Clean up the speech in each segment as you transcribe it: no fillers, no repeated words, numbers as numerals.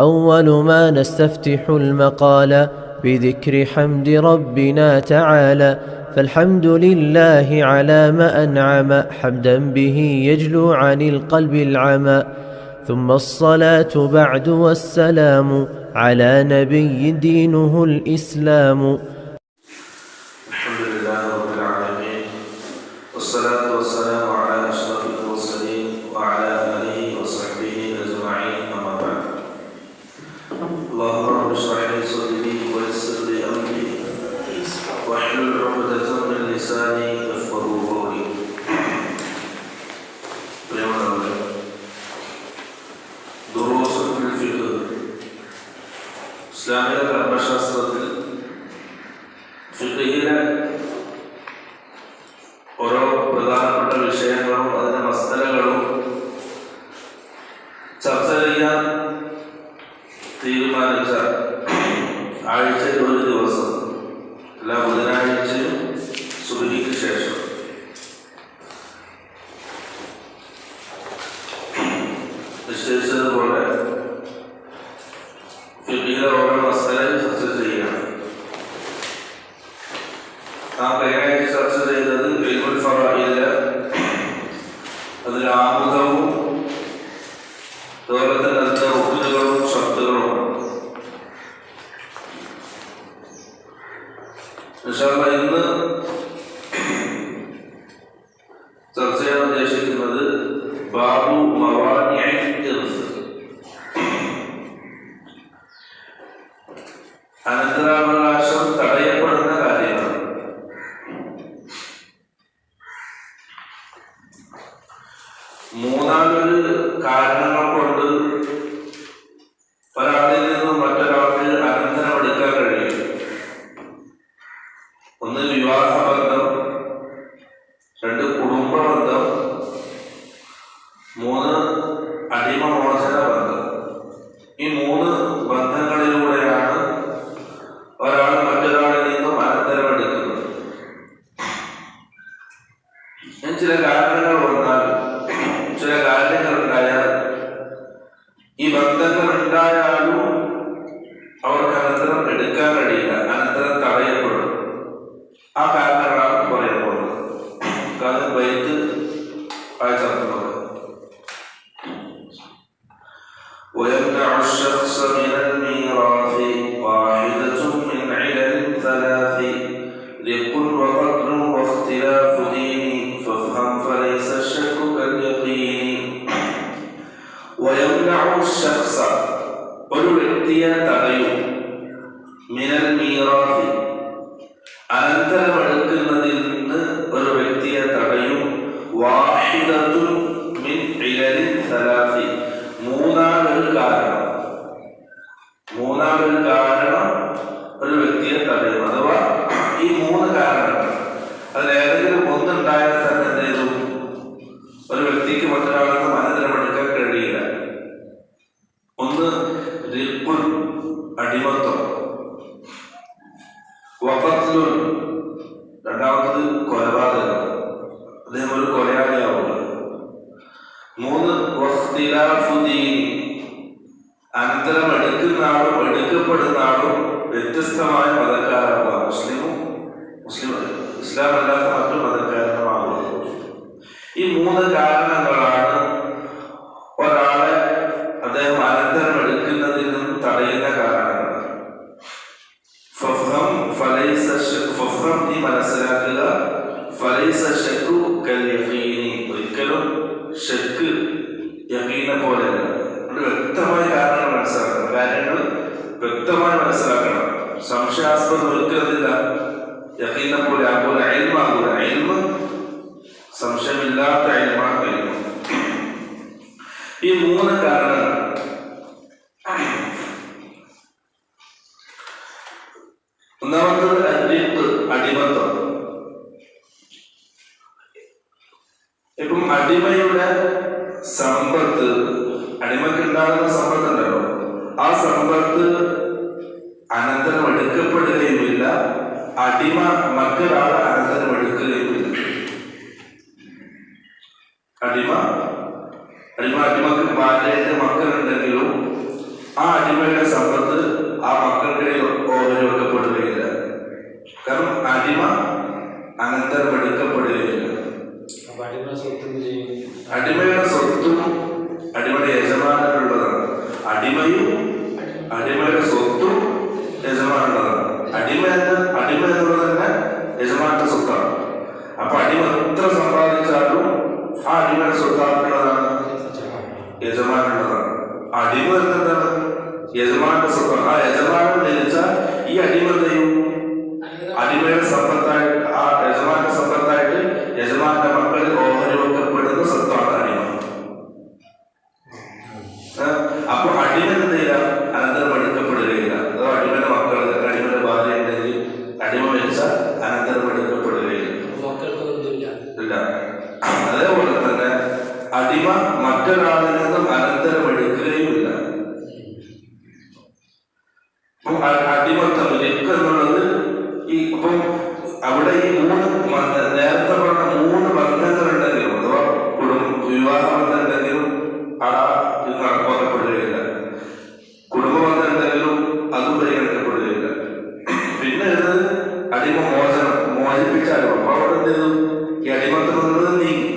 أول ما نستفتح المقال بذكر حمد ربنا تعالى، فالحمد لله على ما أنعم حمدا به يجلو عن القلب العمى، ثم الصلاة بعد والسلام على نبي دينه الإسلام. الحمد لله رب العالمين، والصلاة والسلام على أشرف المرسلين وعلى آله وصحبه أجمعين، أما بعد. اللهم رب اشرح لي صدري ويسر لي أمري واحلل عقدة من لساني يفقهوا قولي. دروس في الفقه. ഇസ്ലാമിക കർമ്മശാസ്ത്രത്തിൽ ഫിഖിലെ ഓരോ പ്രധാനപ്പെട്ട വിഷയങ്ങളും അതിന്റെ മസ്തലകളും ചർച്ച ചെയ്യാൻ തീരുമാനിച്ച ആഴ്ചയിൽ ഒരു ദിവസം, എല്ലാ ബുധനാഴ്ചയും സുബഹിക്ക് ശേഷം നിശ്ചയിച്ചതുപോലെ ഫിഖിലെ ഓരോ മസ്തലയും ചർച്ച ചെയ്യണം. നാം കഴിഞ്ഞാഴ്ച ചർച്ച ചെയ്തത് ഇൽമുൽ ഫറായിദിലെ അതിൽ ആമുഖവും അതുപോലെ തന്നെ അതിന്റെ റുക്നുകളും ഷർത്തുകളുമാണ്. ഇൻഷാ അല്ലാഹ് ഇന്ന് ചർച്ച ചെയ്യാൻ ഉദ്ദേശിക്കുന്നത് ബാബു മവാനിഇൽ ഇർസ്, അനന്തരാവകാശം തടയപ്പെടുന്ന കാര്യങ്ങൾ. മൂന്നാലൊരു കാരണങ്ങൾ കൊണ്ട് ഒരാളിൽ നിന്നും മറ്റൊരാൾക്ക് അനന്തരം എടുക്കാൻ കഴിയും. ഒന്ന് വിവാഹബന്ധം, രണ്ട് കുടുംബബന്ധം, മൂന്ന് അടിമമോചന ബന്ധം. ഈ മൂന്ന് ബന്ധങ്ങളിലൂടെയാണ് ഒരാൾ മറ്റൊരാളിൽ നിന്നും അനന്തരം എടുക്കുന്നത്. ചില കാരണങ്ങൾ വന്നാൽ, ചില കാര്യങ്ങൾ ഉണ്ടായാൽ, ഈ ബന്ധങ്ങൾ ഉണ്ടായാലും അവർക്ക് അനന്തരം എടുക്കാൻ കഴിയില്ല, അനന്തരം തടയപ്പെടും. ആ കാരണങ്ങളാണ് പറയാൻ പോകുന്നത്. കാരണം ബൈത്ത് വായിച്ചർക്കുന്നത് ويمنع الشخص من الميراث واحدة من علل ثلاث رق وقتل واختلاف دين فافهم فليس الشك كاليقين. ويمنع الشخص ഒരു വ്യക്തിയെ തടയും മിനൽ മീറാത്ത് അനന്തരമെടുക്കുന്നതിൽ നിന്ന് ഒരു വ്യക്തിയെ തടയും വാഹിദത്തുൻ മിൻ ഇലലിൻ സലാസി മൂന്നാലൊരു കാരണം ഒരു വ്യക്തിയെ തടയും. അഥവാ ഈ മൂന്ന് കാരണങ്ങൾ അതിലേതെങ്കിലും ഒന്നുണ്ടായാൽ തന്നെ എന്ത് ചെയ്തു, ഒരു വ്യക്തിക്ക് മറ്റൊരാൾക്കും അനന്തരമെടുക്കാൻ കഴിയില്ല. ഒന്ന് റിഖുൻ അടിമത്വം, വഖത്ലുൻ രണ്ടാമത്തത് കൊലപാതകം, അദ്ദേഹം ഒരു കൊലയാളിയാവുക. മൂന്ന് വഖ്തിലാഫു ദീൻ അനന്തരം എടുക്കുന്ന ആളും എടുക്കപ്പെടുന്ന ആളും വ്യത്യസ്തമായ മതക്കാരാവുക. ഇസ്ലാം അല്ലാത്ത മറ്റു മതക്കാരനുമാവുക. ഈ മൂന്ന് കാരണങ്ങളാണ് ഒരാളെ അദ്ദേഹം അനന്തരം എടുക്കുന്നതിൽ നിന്നും തടയുന്ന കാരണങ്ങൾ. ഫഫ്ഹം നീ മനസ്സിലാക്കുക, ഫലൈസ ശക്കു കൽ യഖീനി ഒരിക്കലും ശക്ക് യഖീനെ പോലെയല്ല. വ്യക്തമായ കാരണങ്ങൾ മനസ്സിലാക്കണം, കാര്യങ്ങൾ വ്യക്തമായി മനസ്സിലാക്കണം. സംശയാസ്പദം ഒരിക്കലതില്ല, യഖീനെ പോലെ ആകൂല, ഇൽമാകൂല. ഇൽമ് സംശയമില്ലാത്ത ഇൽമാണ് ഇൽമ്. ഈ മൂന്ന് കാരണങ്ങൾ ഒന്നാമത്തത് അടിമത്വം. ഇപ്പം അടിമയുടെ സമ്പത്ത്, അടിമയ്ക്ക് ഉണ്ടാകുന്ന സമ്പത്ത് ഉണ്ടല്ലോ, ആ സമ്പത്ത് അനന്തരം എടുക്കപ്പെടുകയുമില്ല, അടിമ മറ്റൊരാൾ അനന്തരം എടുക്കുകയുമില്ല. അടിമക്ക് ഭാര്യയുടെ മക്കളുണ്ടെങ്കിലും ആ അടിമയുടെ സമ്പത്ത് ആ മക്കൾക്കിടയിൽ ഓഹരി വെക്കപ്പെടുകയില്ല. കാരണം അടിമ അനന്തരം എടുക്കപ്പെടുകയില്ല. അടിമയുടെ സ്വത്തും അടിമയുടെ യജമാനുള്ളതാണ്. അടിമയും അടിമയുടെ സ്വത്തും യജമാനുള്ളതാണ്. അടിമ എന്നുള്ളത് തന്നെ യജമാന്റെ സ്വത്താണ്. അപ്പൊ അടിമ എത്ര സമ്പാദിച്ചാലും ആ അടിമയുടെ സ്വത്താക്കുള്ളതാണ്, യജമാനുള്ളതാണ്. അടിമ എന്താണ്? യജമാന്റെ സ്വത്താണ്. ആ യജമാനം ധരിച്ചാൽ ഈ അടിമ എന്തെയും അടിമയുടെ സമ്പത്തായിട്ട്, ആ യജമാന്റെ സമ്പത്തായിട്ട് യജമാന്റെ മക്കളിൽ ഓഹരി വെക്കപ്പെടുന്ന സ്വത്താണ് അടിമ. അപ്പൊ അടിമ എന്ത് ചെയ്യാ? അനന്തരം എടുക്കപ്പെടുകയില്ല. അതോ അടിമയുടെ മക്കൾ, അടിമയുടെ ഭാര്യ ഉണ്ടെങ്കിൽ അടിമ വെച്ചാൽ അനന്തരം എടുക്കപ്പെടുകയില്ല. ഇല്ല. അതേപോലെ തന്നെ അടിമ മറ്റൊരാളിൽ നിന്നും അനന്തരം എടുക്കുകയുമില്ല. അടിമത്തം എന്നുള്ളത് ഇപ്പം അവിടെ ഈ നേരത്തെ പറഞ്ഞ 3 ബന്ധങ്ങളുണ്ടെങ്കിലും അഥവാ വിവാഹബന്ധം ഉണ്ടെങ്കിലും ഇത് നടപ്പാക്കപ്പെടുകയില്ല. കുടുംബബന്ധം ഉണ്ടെങ്കിലും അതും പരിഗണിക്കപ്പെടുകയില്ല. പിന്നെ ഇത് അടിമ മോചിപ്പിച്ചാലും അപ്പൊ അവിടെ എന്ത് ചെയ്തു? ഈ അടിമത്തം എന്നുള്ളത് നീങ്ങി.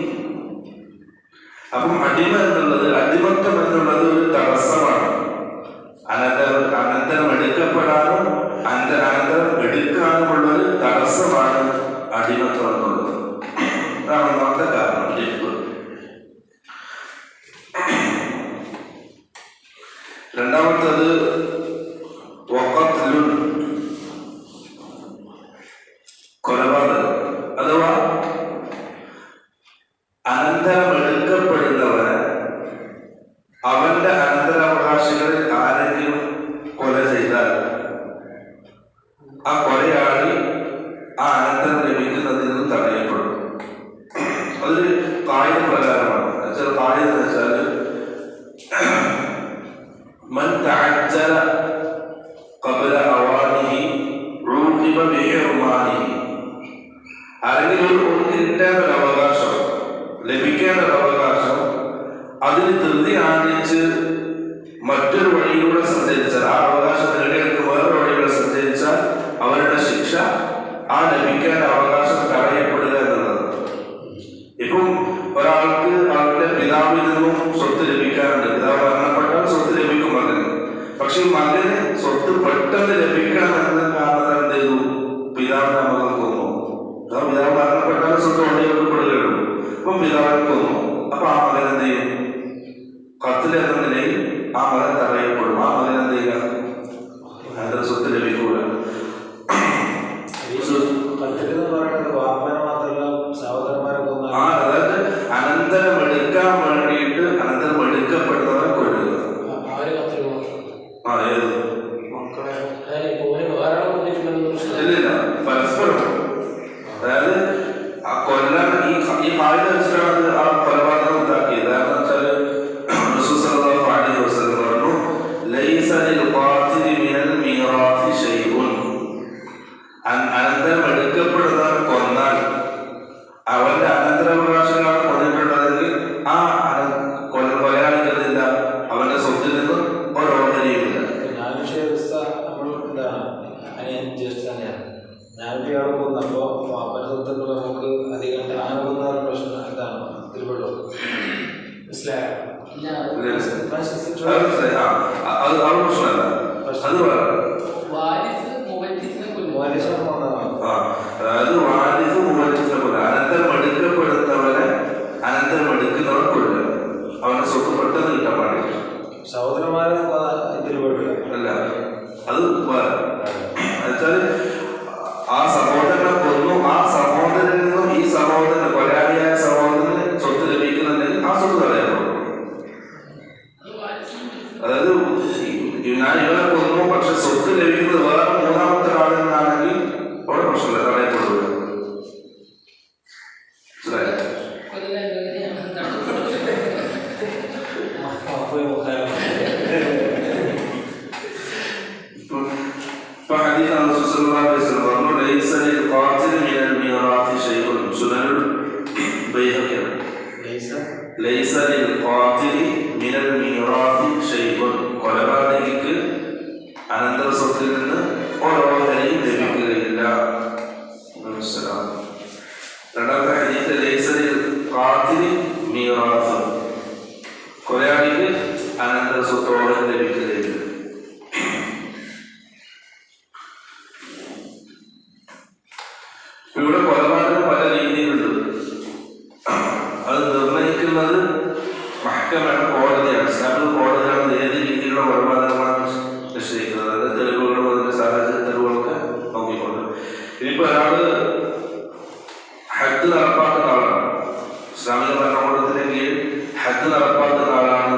അപ്പം അടിമത്തം എന്നുള്ളത് ഒരു തടസ്സമാണ്. അനന്തരം എടുക്കപ്പെടാനും അനന്തരം എടുക്കാനുമുള്ള ഒരു തടസ്സമാണ് അടിമത്തം എന്നുള്ളത്. അതാണ് ഒന്നാമത്തെ കാരണം. രണ്ടാമത്തത് കൊലപാതകം അഥവാ അനന്തരം എടുക്കപ്പെടുന്നവന് അവന്റെ അനന്തരാവകാശികളിൽ ആരെങ്കിലും കൊല ചെയ്താൽ ആ കൊലയാളി ആ അനന്തരം ലഭിക്കുന്നതിൽ നിന്ന് തടയപ്പെടും. അതൊരു കായിക പ്രകാരമാണ്. കായിക എന്ന് വെച്ചാൽ മൻ തഅജ്ജല ഖബ്ല അവാനിഹി ഉഖിബ ബിഹിർമാനിഹി. ആരെങ്കിലും കിട്ടേണ്ട ഒരു അവകാശം, ലഭിക്കേണ്ട ഒരു അവകാശം അതിന് ധൃതി കാണിച്ച് മറ്റൊരു വഴിയിലൂടെ സഞ്ചരിച്ചാൽ, ആ അവകാശം നേടിയെടുത്ത് വേറൊരു വഴിയിലൂടെ സഞ്ചരിച്ചാൽ അവരുടെ ശിക്ഷ ആ ലഭിക്കേണ്ട അവകാശം തടയപ്പെടുക എന്നുള്ളത്. ഇപ്പം ഒരാൾക്ക് അവരുടെ പിതാവിൽ നിന്നും സ്വത്ത് ലഭിക്കാറുണ്ട്. പിതാവ് മരണപ്പെട്ടാൽ സ്വത്ത് ലഭിക്കും മകന്. പക്ഷെ മകന് സ്വത്ത് പെട്ടെന്ന് ലഭിക്കണമെന്ന് കാരണം എന്ത് ചെയ്തു? പിതാവിനെ മകൻ കൊന്നു. പിതാവ് മരണപ്പെട്ടാൽ സ്വത്ത് ഒഴിവാക്കപ്പെടുകയുള്ളൂ. അപ്പം പിതാവിനെ കൊന്നു. അപ്പൊ ആ മകൻ എന്ത് ചെയ്യും? കത്തിലെന്ന നിലയിൽ ആ മകൻ തടയപ്പെടും. ആ മകൻ എന്ത് ചെയ്യുക? അതിന്റെ സ്വത്ത് ലഭിക്കൂല. അതായത് അനന്തരം എടുക്കാൻ വേണ്ടിയിട്ട് അനന്തരം എടുക്കപ്പെടുന്നവരെ കൊല്ലുക. ഇല്ലില്ല, പരസ്പരം. അതായത് ആ കൊല്ലാൻ ഈ കാര്യം വെച്ചിട്ടാണ് ആ കൊലപാതകം ഉണ്ടാക്കിയത്. കാരണം വെച്ചാല് റസൂൽ സല്ലല്ലാഹു അലൈഹി വസല്ലം പറഞ്ഞു, ലൈസ ലിൽ ഖാതിലി മിനൽ മീറാത്തി ശൈഉൻ. അനന്തരം എടുക്കപ്പെടുന്നവർ കൊന്നാൽ അവന്റെ അനന്തരാവകാശങ്ങളാണ് കൊന്നിട്ടുള്ളതെങ്കിൽ ആ കൊലയാളിക്കത്തില്ല, അവന്റെ സ്വത്തിൽ നിന്നും ഓരോഹരിയുമില്ല. അത് പ്രശ്നമല്ല, അത് അതായത് വാരിസ് മുവരിസിനെ കൊല്ലുക. അനന്തരം എടുക്കപ്പെടുന്നവരെ അനന്തരം എടുക്കുന്നവർ കൊല്ലുക. അവന്റെ സ്വത്ത് പെട്ടെന്ന് കിട്ടാൻ പാടില്ല. സഹോദരന്മാരെ അല്ല, അത് എന്നുവെച്ചാല് ആ സഹോദരനെ കൊന്നു, ആ സഹോദരനിൽ നിന്നും ഈ സഹോദരന്, കൊലയാളിയായ സഹോദരന് സ്വത്ത് ലഭിക്കുന്നുണ്ടെങ്കിൽ ആ സ്വത്ത് തടയപ്പെടും. അതായത് ഞാൻ ഇവരെ കൊന്നു, പക്ഷെ സ്വത്ത് ലഭിക്കുന്നത് വേറെ മൂന്നാമത്തെ ആളിൽ നിന്നാണെങ്കിൽ അവിടെ പ്രശ്നമില്ല, തടയപ്പെടുക. കൊലപാതകി ഖാതിലി മീറാസ്, കൊലയാളിക്ക് അനന്തര സ്വത്തോടെ ലഭിക്കുകയില്ല. ഇവിടെ കൊലപാതകം പല രീതിയിലുണ്ട്. അത് നിർണയിക്കുന്നത് മഹ്കമയാണ്, കോടതിയാണ്. ഇസ്ലാമിക കോടതിയാണ് ഏത് രീതിയിലുള്ള കൊലപാതകമാണ് നിശ്ചയിക്കുന്നത്. അത് തെളിവുകളും അതിന്റെ സാഹചര്യ തെളിവുകളൊക്കെ നോക്കിക്കൊണ്ട്. ഇനിയിപ്പോ ഒരാള് ഹദ് നടപ്പാക്കുന്ന ആളാണ്, ഇസ്ലാമിക ഭരണകൂടത്തിന്റെ കീഴിൽ ഹദ് നടപ്പാക്കുന്ന ആളാണ്.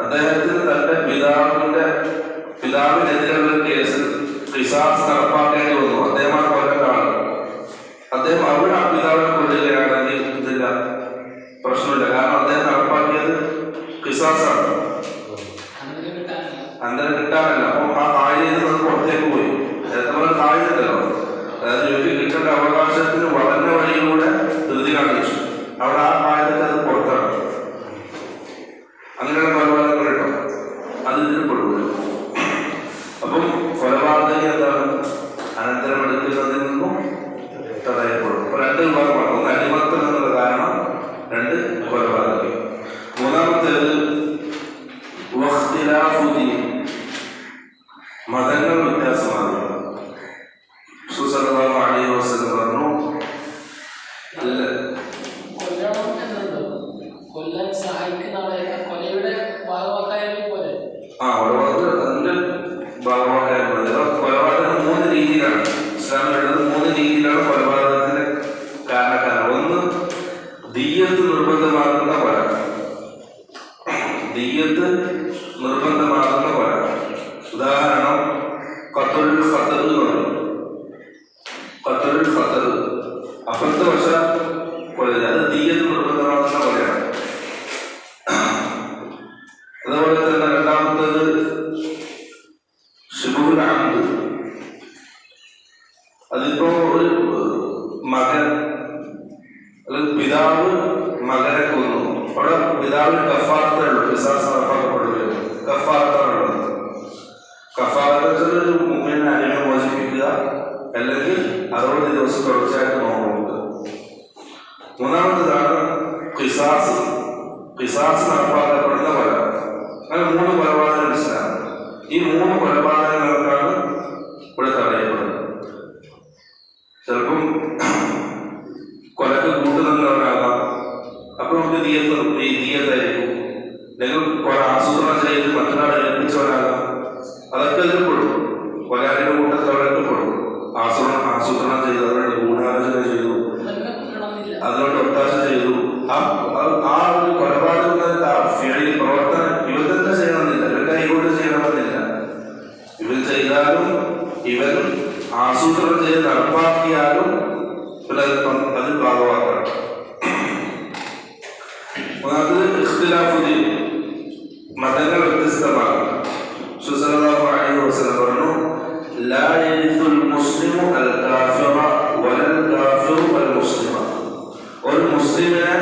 അദ്ദേഹത്തിന് തന്റെ പിതാവിനെതിരെ ഒരു കേസിൽ ഖിസാസ് നടപ്പാക്കേണ്ടി വന്നു. അദ്ദേഹമാണ് കൊല്ലേണ്ട ആള്. അദ്ദേഹം അവിടെ ആ പിതാവിനെ കൊല്ലുകയാണെങ്കിൽ ഇതില്ല, പ്രശ്നമില്ല. കാരണം അദ്ദേഹം നടപ്പാക്കിയത് ഖിസാസാണ്, അന്തരം കിട്ടാനല്ല. അപ്പൊ ആ താഴെയിൽ നിന്ന് പുറത്തേക്ക് പോയി. നമ്മളെ താഴെയുണ്ടല്ലോ, അതായത് ഇവർക്ക് കിട്ടേണ്ട അവകാശത്തിന് വളഞ്ഞ വഴിയിലൂടെ ധൃതി കാണിച്ചു. അവിടെ ആ താഴത്തിൽ അത് പുറത്താണ്. അങ്ങനെയുള്ള കൊലപാതകങ്ങൾ കേട്ടോ, അത് ഇതിന് പെടുക. അപ്പം കൊലപാതകം എന്താണ്? അനന്തരമെടുക്കുന്നതിൽ നിന്നും തടയപ്പെടും. അപ്പൊ രണ്ട് വിഭാഗമാണ്. ഒന്ന് അടിമത്തം എന്നുള്ള കാരണം, രണ്ട് കൊലപാതകം. മൂന്നാമത്തേത് മതങ്ങൾ വ്യത്യാസമാണ്. സല്ലല്ലാഹു അലൈഹി വസല്ലം പറഞ്ഞു, കൊലപാതകം 3 രീതിയിലാണ് ഇസ്ലാമിലുള്ളത്. 3 രീതിയിലാണ് കൊലപാതകത്തിന്റെ കാരണക്കാരൻ. ഒന്ന്, ദിയ്യത്ത് നിർബന്ധമാകുന്ന കൊല. ദിയ്യത്ത് നിർബന്ധമാകുന്ന കൊല. ഉദാഹരണം ഖത്ലുൽ ഖത്ൽ എന്ന് പറയും. ഖത്ലുൽ ഖത്ൽ അബദ്ധവശാൽ കൊല, അത് ദിയ്യത്ത് നിർബന്ധമാകുന്ന കൊലയാണ്. അതുപോലെ തന്നെ രണ്ടാമത്തേത് ശുബുൽ അംദ്. അതിപ്പോ ഒരു മകൻ അല്ലെങ്കിൽ പിതാവ് മകനെ കൊന്നു, അവിടെ പിതാവിന് കഫാറത്തേ ഉള്ളൂ, ഖിസാസ് നടപ്പാക്കപ്പെടുകയുള്ളൂ. കഫാറത്താണുള്ളത്. കഫാറത്ത് ഒരു മുഅ്മിനെ അടിമ മോചിപ്പിക്കുക, അല്ലെങ്കിൽ 60 ദിവസം തുടർച്ചയായിട്ട് നോക്കുക. മൂന്നാമത്തേതാണ് ഖിസാസ്. ഖിസാസ് നടപ്പാക്കപ്പെടുന്ന കൊല. അങ്ങനെ 3 കൊലപാതകങ്ങൾ ഇസ്ലാം. ഈ 3 കൊലപാതകങ്ങൾക്കാണ് ഇവിടെ തടയപ്പെടുന്നത്. ചിലപ്പം കൊലക്ക് കൂട്ടുനിന്നവരാകാം, അപ്പൊ നമുക്ക് ദിയ്യത്തായിരിക്കും. അല്ലെങ്കിൽ കൊല ആസൂത്രണം ചെയ്ത് മറ്റൊരാളെ ഏൽപ്പിച്ചവരാകാം, അതൊക്കെ അതിൽ പെടും. കൊലയാളിയുടെ കൂട്ടത്തിൽ അവരൊക്കെ പെടും. ആസൂത്രണം ചെയ്തു, അവരുടെ ഗൂഢാലോചന ചെയ്തു, അതിനോട് ഒത്താശ ചെയ്തു. ആ ഒരു കൊലപാതകത്തിന്റെ പ്രവർത്തനം ഇവർ തന്നെ ചെയ്യണമെന്നില്ല, ഇവരുടെ കൈകൊണ്ട് ചെയ്യണമെന്നില്ല. ഇവർ ചെയ്താലും ഇവൻ ആസൂത്രണം ചെയ്ത് നടപ്പാക്കിയാലും അത് ഭാഗമാക്കണം. ഒന്നാമത് ഇഖ്തിലാഫുൽ മതങ്ങൾ വ്യത്യസ്തമാണ്. സല്ലല്ലാഹു അലൈഹി വസല്ലം പറഞ്ഞു, ലാ യരിസുൽ മുസ്ലിമു അൽ കാഫിറ വലൽ കാഫിറു അൽ മുസ്ലിമ. ഒരു മുസ്ലിമിനെ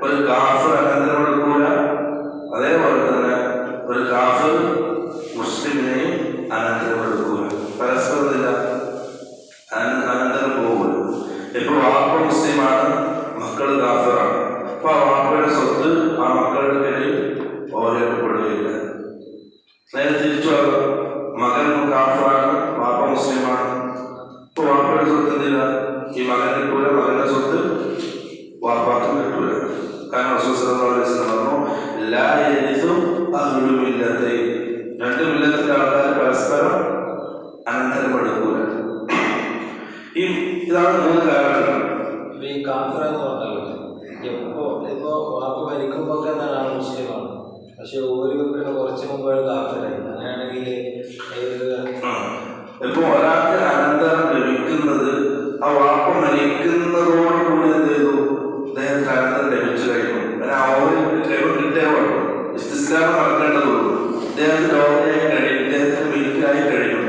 ഒരു കാഫിർ അനന്തരമെടുക്കൂല, അതേപോലെ തന്നെ ഒരു കാഫിർ മുസ്ലിമിനെയും അനന്തരമെടുക്കൂല. പരസ്പരമില്ല, അനന്തരം പോകൂല. ഇപ്പൊ വാപ്പ മുസ്ലിമാണ്, മക്കള് കാഫിറാണ്. അപ്പൊ ആ വാപ്പയുടെ സ്വത്ത് ആ മക്കളുടെ പേരിൽ ഓരേക്കപ്പെടുകയില്ല. നേരെ തിരിച്ചു മകൻ കാഫിറാണ്, വാപ്പ മുസ്ലിമാണ്. ഇപ്പൊ വാപ്പയുടെ സ്വത്ത് എന്തില്ല, ഈ മകൻ കിട്ടൂല, മകന്റെ സ്വത്ത് വാപ്പാക്കും കിട്ടൂല. കാരണം റസൂൽ സല്ലല്ലാഹു അലൈഹി വസല്ലം പറഞ്ഞു, ലാ യരിസു അഹ്ലുൽ മില്ലത്തൈൻ. 2 മില്ലത്തിന്റെ ആൾക്കാർ പരസ്പരം അനന്തരമെടുക്കൂല. ഇതാണ് 3 കാരണങ്ങൾ. ഈ കാഫിർ എന്ന് പറഞ്ഞാൽ ഇപ്പോ വാപ്പ മരിക്കുമ്പോ എന്താണ് മുസ്ലിമാണ്, പക്ഷെ ഒരു കുറച്ച് മുമ്പ് കാഫിറായി. അങ്ങനെയാണെങ്കിൽ ഇപ്പൊ ഒരാൾക്ക് അനന്തരം ലഭിക്കുന്നത് ആ വാപ്പ മരിക്കുന്നതോടുകൂടി എന്ത് ചെയ്തു, അദ്ദേഹത്തിന് അനന്തരം ലഭിച്ചു കഴിഞ്ഞു. കഴിവ് കിട്ടേ വേണം, ഇസ്തിസ്ലാം നടക്കേണ്ടതുള്ളൂ. ഇദ്ദേഹത്തിന് ഓഹരിയായി കഴിയും, ഇദ്ദേഹത്തിന് മിൽക്കായി കഴിയും.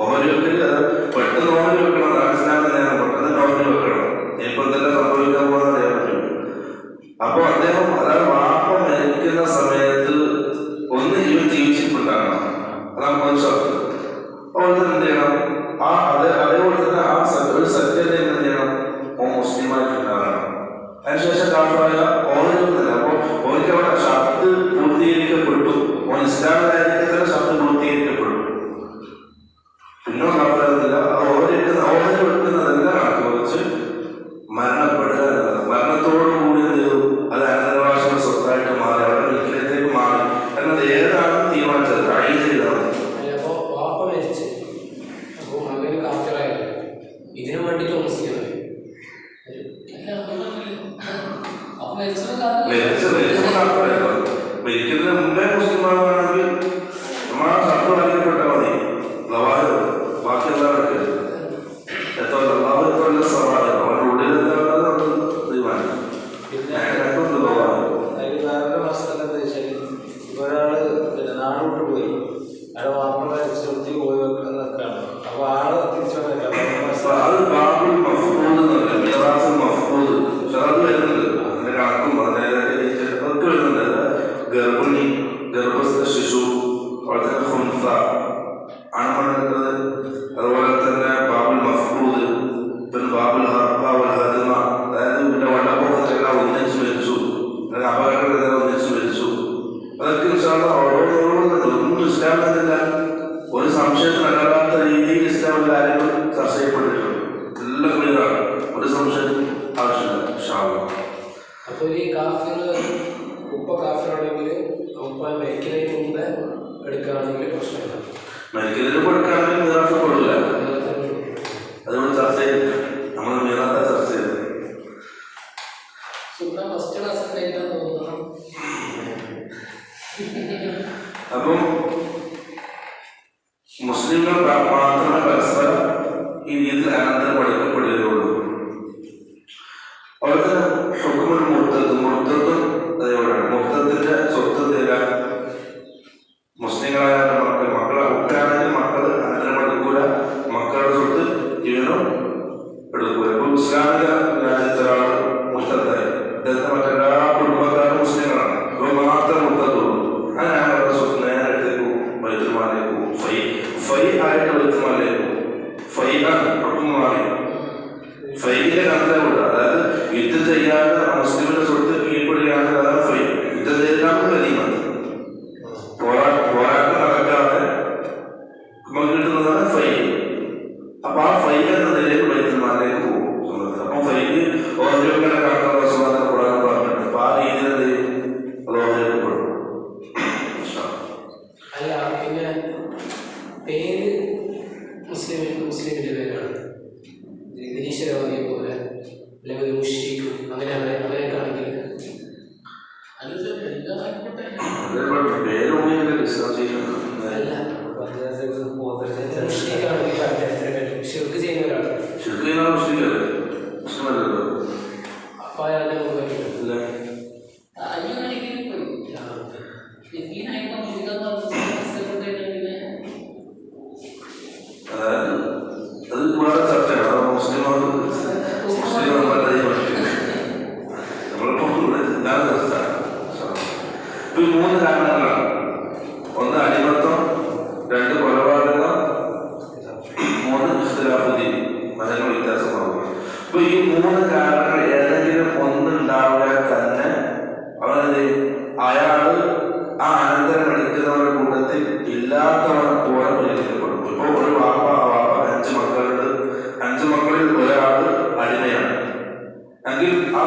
ഓഹരിയൊക്കെ അത് പെട്ടെന്ന് ഓഹരി വെക്കണം, ഇസ്ലാമിന്റെ നേരം പെട്ടെന്ന് ഓഹരി വെക്കണം. ഇപ്പൊ എന്തെല്ലാം സംഭവിക്കാൻ പോകുന്ന അറിയാൻ പറ്റും. അപ്പൊ അദ്ദേഹം അതായത് വാപ്പ മരിക്കുന്ന സമയത്ത് ഒന്ന് ഇവൻ ജീവിച്ചിട്ടുണ്ടാകണം, അതാണ് ഒരു ശബ്ദം. അതുപോലെ തന്നെ എന്ത് ചെയ്യണം, അതേപോലെ തന്നെ ഒരു സത്യത എന്ത് ചെയ്യണം, മുസ്ലിമായിട്ടുണ്ടാകണം. അവിടെ വാപ്പ ചെറുത്തി പോയി വെക്കുന്നൊക്കെയാണ്. അപ്പൊ ആള് തിരിച്ചു അത് ബാബുൽ മഫ്ഖൂദ് എന്നല്ല, മിറാസുൽ മഫ്ഖൂദ്. പക്ഷെ അത് വരുന്നുണ്ട്, അതിന്റെ കണക്കും അതൊക്കെ വരുന്നുണ്ട്. ഗർഭിണി, ഗർഭസ്ഥ ശിശു, അതുപോലെ തന്നെ ഹുൻസ ആണെന്നുള്ളത്. അതുപോലെ തന്നെ ബാബുൽ മഫ്ഖൂദ്, പിന്നെ ബാബുൽ ഹർഖ വൽ ഹദ്മ, അതായത് പിന്നെ വെള്ളപ്പൊക്കത്തിലെല്ലാം ഒന്നിച്ച് മരിച്ചു, അതായത് അപകടങ്ങളെല്ലാം ഒന്നിച്ച് മരിച്ചു. അതൊക്കെ ഓരോന്നുണ്ട്. ഒന്നും ഇസ്ലാം തന്നില്ല. ഒരു സംശയത്തിനല്ലാത്ത രീതിയിൽ ഇസ്ലാം കാര്യങ്ങൾ ചർച്ച ചെയ്യപ്പെട്ടിട്ടുണ്ട്. എല്ലാം ക്ലിയറാണ്, ഒരു സംശയം ആവശ്യമില്ല. അപ്പൊ ഈ കാഫിർ ഉപ്പ കാഫിറാണെങ്കിൽ ഉപ്പ മരിക്കുന്നതിന് മുമ്പേ എടുക്കുകയാണെങ്കിൽ പ്രശ്നമില്ല. മരിക്കുന്നതിന് മുമ്പ് എടുക്കുകയാണെങ്കിൽ മീറാസപ്പെടില്ല. അതുകൊണ്ട് ചർച്ച ചെയ്ത് നമ്മൾ മീറാത്ത ചർച്ച ചെയ്ത് അപ്പം മുസ്ലിങ്ങൾ മാത്രമേ പരസ്പരം ഈ രീതിയിൽ അനന്തരം പഠിക്കപ്പെടുകയുള്ളൂ. അവിടെ തന്നെ ഹുക്മുൽ മുർത്തദ്, മുർത്തദും അതേപോലെയാണ്. മുർത്തദിന്റെ സ്വത്ത് തരിക മുസ്ലിങ്ങളായ മക്കളെ ഉപ്പാണെങ്കിൽ മക്കള് അനന്തരം എടുക്കൂല, മക്കളുടെ സ്വത്ത് ഇവനും എടുക്കൂല. ഇപ്പൊ ഇസ്ലാമിക രാജ്യത്തെ ഒരാൾ മുർത്തദായി, അദ്ദേഹത്തെ മറ്റെല്ലാ കുടുംബക്കാരും മുസ്ലിങ്ങളാണ്, ഇവ മാത്രം മുർത്തദുള്ളൂ. അങ്ങനെയാണ് അവരുടെ സ്വത്ത് നേരെ എടുത്തേക്കും ബൈത്തുൽമാലിലേക്ക് പോകും. ഫൈ ആയിട്ട് ബൈത്തുൽമാലിലേക്ക് പോകും. മാറി ഫൈന്റെ കണക്കിലെ വിടുക. അതായത് യുദ്ധം ചെയ്യാതെ മുസ്ലിമിന്റെ സ്വത്ത് കീഴ്പ്പെടുകയാണെങ്കിൽ അതാണ് ഫൈ. യുദ്ധം ചെയ്താൽ ഗനീമത്ത്. പോരാട്ടം നടക്കാതെ നമുക്ക് കിട്ടുന്നതാണ് ഫൈ. അപ്പൊ ആ ഫൈ എന്ന നിലയിൽ ബൈത്തുൽമാലിലേക്ക് പോകും. അപ്പൊ ഫൈക്ക് ഓരോരുത്തരുടെ കണക്കുള്ള സ്വാതന്ത്ര്യം കൂടാൻ പറഞ്ഞിട്ടുണ്ട്. അപ്പൊ ആ രീതിയിൽ അത് ഓരോരുത്തർപ്പെടും. അല്ല പിന്നെ പേര് മുസ്ലിമിന്റെ പേരാണ്. നിരീശ്വരവാദിയെ പോലെ അല്ലെങ്കിൽ മുശ്രിക്ക് അങ്ങനെയൊക്കെ ആണെങ്കിൽ ഷിർക്ക് ചെയ്യുന്ന ഒരാളാണ്. അപ്പൊ അയാളുടെ മൂന്ന് കാരണങ്ങളാണ്. ഒന്ന് അടിമത്തം, രണ്ട് കൊലപാതകം, മൂന്ന് ഇഖ്തിലാഫുദ്ദീൻ, മതങ്ങൾ വ്യത്യാസമാകുക. അപ്പൊ ഈ മൂന്ന് കാരണങ്ങൾ ഏതെങ്കിലും ഒന്നുണ്ടാവുക തന്നെ അവനെന്ത് അയാള് ആ അനന്തരം എടുക്കുന്നവരുടെ കൂട്ടത്തിൽ ഇല്ലാത്തവനെ പോലെ പരിഗണിക്കപ്പെടും. ഇപ്പൊ ഒരു വാപ്പ 5 മക്കളുണ്ട്, 5 മക്കളിൽ ഒരാള് അടിമയാണ് എങ്കിൽ ആ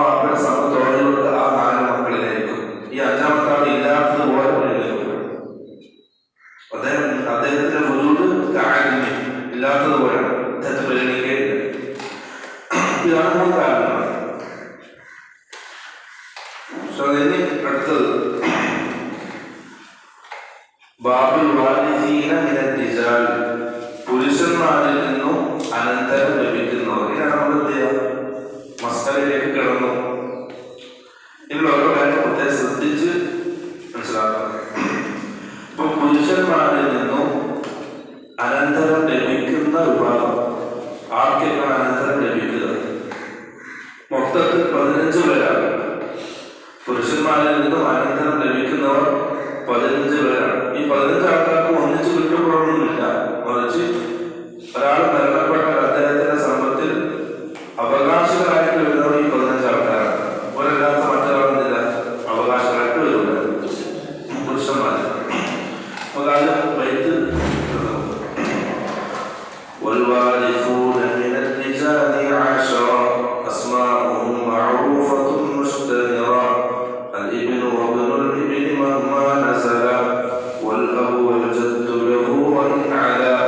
വാപ്പയുടെ സമത്തോടുകൊണ്ട് ആ 4 മക്കളിലായിരിക്കും ഈ 5ാമത്തെ ആൾ ഇല്ലാത്തതുപോലെ പരിഗണിക്കപ്പെടും. അദ്ദേഹത്തിന്റെ വജൂദ് കാലിന് ഇല്ലാത്തതുപോലെ അദ്ദേഹത്തെ പരിഗണിക്കുകയില്ല. ഇതാണ് 3 കാരണങ്ങൾ. അടുത്തത് ബാബുൽ വാരിസീന മിനർ റിജാൽ, പുരുഷന്മാരിൽ നിന്നും അനന്തരം ലഭിക്കുന്നവർ. ഇതാണ് നമ്മൾ എന്ത് ചെയ്യുക, മസ്തലയിലേക്ക് കിടന്നു. ഇതിൽ ഓരോ കാര്യം പ്രത്യേകം ശ്രദ്ധിച്ച് മനസ്സിലാക്കണം. ഇപ്പൊ പുരുഷന്മാരിൽ നിന്നും അനന്തരം ലഭിക്കുന്ന വിഭാഗം ആർക്കൊക്കെയാണ് അനന്തരം ലഭിക്കുക? മൊത്തത്തിൽ 15 പേരാണ്. പുരുഷന്മാരിൽ നിന്നും അനന്തരം ലഭിക്കുന്നവർ 15 പേരാണ്. ഈ 15 ആൾക്കാർക്ക് ഒന്നിച്ച് വിട്ടുപോകണമെന്നില്ല, മറിച്ച് ഒരാൾ മരണപ്പെട്ടാൽ അദ്ദേഹത്തിന്റെ സമ്പത്തിൽ അവകാശികളായിട്ട് വരുന്നവർ ഈ 15 ആൾക്കാരാണ്. ഒരല്ലാത്ത മറ്റൊരാളെന്നില്ല അവകാശമായിട്ട് വരില്ല, പുരുഷന്മാർ. والوارثون من الرجال 10 أسماؤهم معروفة مشتهرة الابن وابن الابن مهما نزل والأب والجد له وإن علا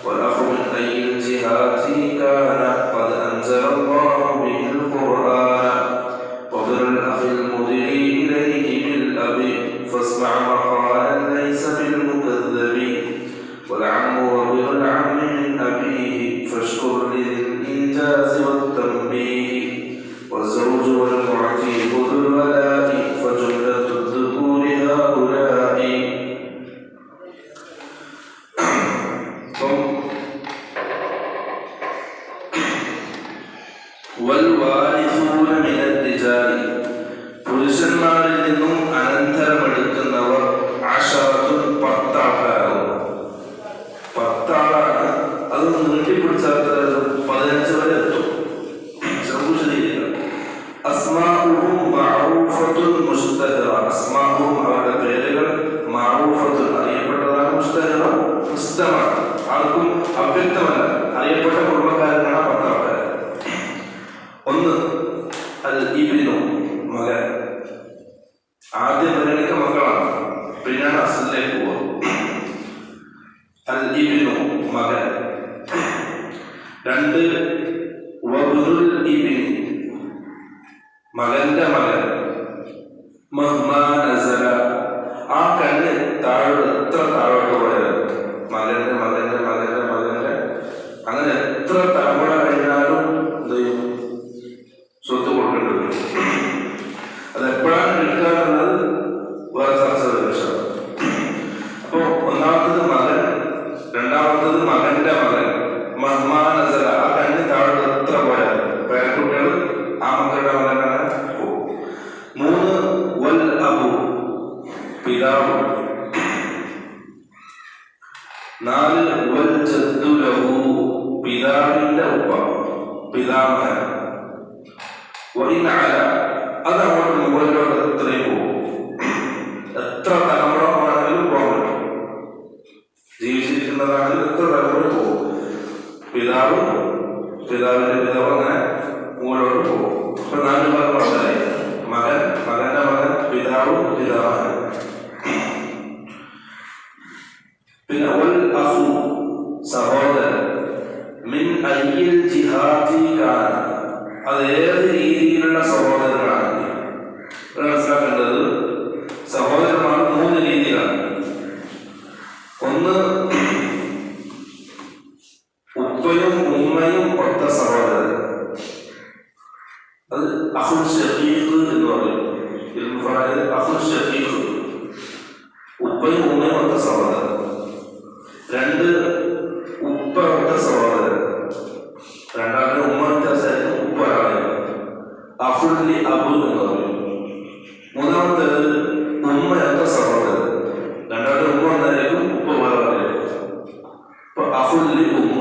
والأخ من أي الجهات كان قد أنزل الله به القرآن وابن الأخ المدري إليه بالأب فاسمع مقالا ليس بالمكذب അവ്യക്തമല്ല, അറിയപ്പെട്ട കുടുംബക്കാരനാണ് 10 ആൾക്കാർ. ഒന്ന് അൽ ഇബ്നു, മകൻ. ആദ്യം പരിഗണിക്ക മക്കളാണ്, പിന്നാണ് അസലിലേക്ക് പോവുക. അൽ ഇബ്നു, മകൻ. 2 വബ്നുൽ ഇബ്നി, മകന്റെ മകൻ. മഹ്മാ നസല, ആ കണ്ണ് എത്ര താഴോട്ട് പോയത്, മകന്റെ മകന്റെ മകന്റെ മകന്റെ അങ്ങനെ എത്ര തവണ കഴിഞ്ഞാലും എന്ത് ചെയ്യും, സ്വത്ത് കൊടുക്കേണ്ടി വരും. അതെപ്പോഴാണ് കിട്ടുക എന്നുള്ളത് വേറെ ചർച്ച. അപ്പോ ഒന്നാമത്തത് മകൻ, രണ്ടാമത്തത് മകന്റെ മകൻ. മഹ്മാ നസല, ആ കണ്ണ് താഴോട്ട് എത്ര പോയാൽ പേരക്കുട്ടികൾ ആ മക്കളുടെ മകനാണ് പോകും. 3 വൽ അബു, പിതാവ്. 4 വൽ ജദ്ദു ലഹു, പിതാവിന്റെ ഉപ്പ, പിതാമഹൻ. വഇൻ അല, അത് അങ്ങോട്ട് മുകളിലോട്ട് എത്രയും പോകും, എത്ര തലമുറ ആണെങ്കിലും പോകാൻ പറ്റും. ജീവിച്ചിരിക്കുന്നതാണെങ്കിൽ എത്ര തലമുറ പോകും. പിതാവ്, പിതാവിന്റെ പിതാവ്, അങ്ങനെ മുകളിലോട്ട് പോകും. അപ്പൊ 4 ഭാഗം മനസ്സിലായി. മകൻ, മകന്റെ മകൻ, പിതാവ്, പിതാമഹൻ. പിന്നെ വൽ അഖു, സഹോദരൻ. മിൻ അയ്യിൽ ജിഹാദി കാന, അത് ഏത് രീതിയിലുള്ള സഹോദരനാണ് മനസ്സിലാക്കേണ്ടത്. സഹോദരന്മാർ 3 രീതിയിലാണ്. ഒന്ന് ഉപ്പയും ഉമ്മയും ഒത്ത സഹോദരൻ, അത് അഖുൽ ഷഖീഖ് എന്ന് പറയും. അഖുൽ ഷഖീഖ്, ഉപ്പയും ഉമ്മയും ഒത്ത സഹോദരൻ. 2 ഉപ്പ ഒത്ത സഹോദരൻ, രണ്ടാമത്തെ ഉമ്മ വ്യത്യാസമായിരിക്കും, ഉപ്പ ഒരാളായിരിക്കും. അഖുൽ അബു എന്ന് പറയും. മൂന്നാമത്തേത് ഉമ്മയൊത്ത സഹോദരൻ, രണ്ടാമത്തെ ഉമ്മ ഒന്നായിരിക്കും, ഉപ്പ ഒരാളായിരിക്കും. അപ്പൊ അഖുൽ ഉമ്മ,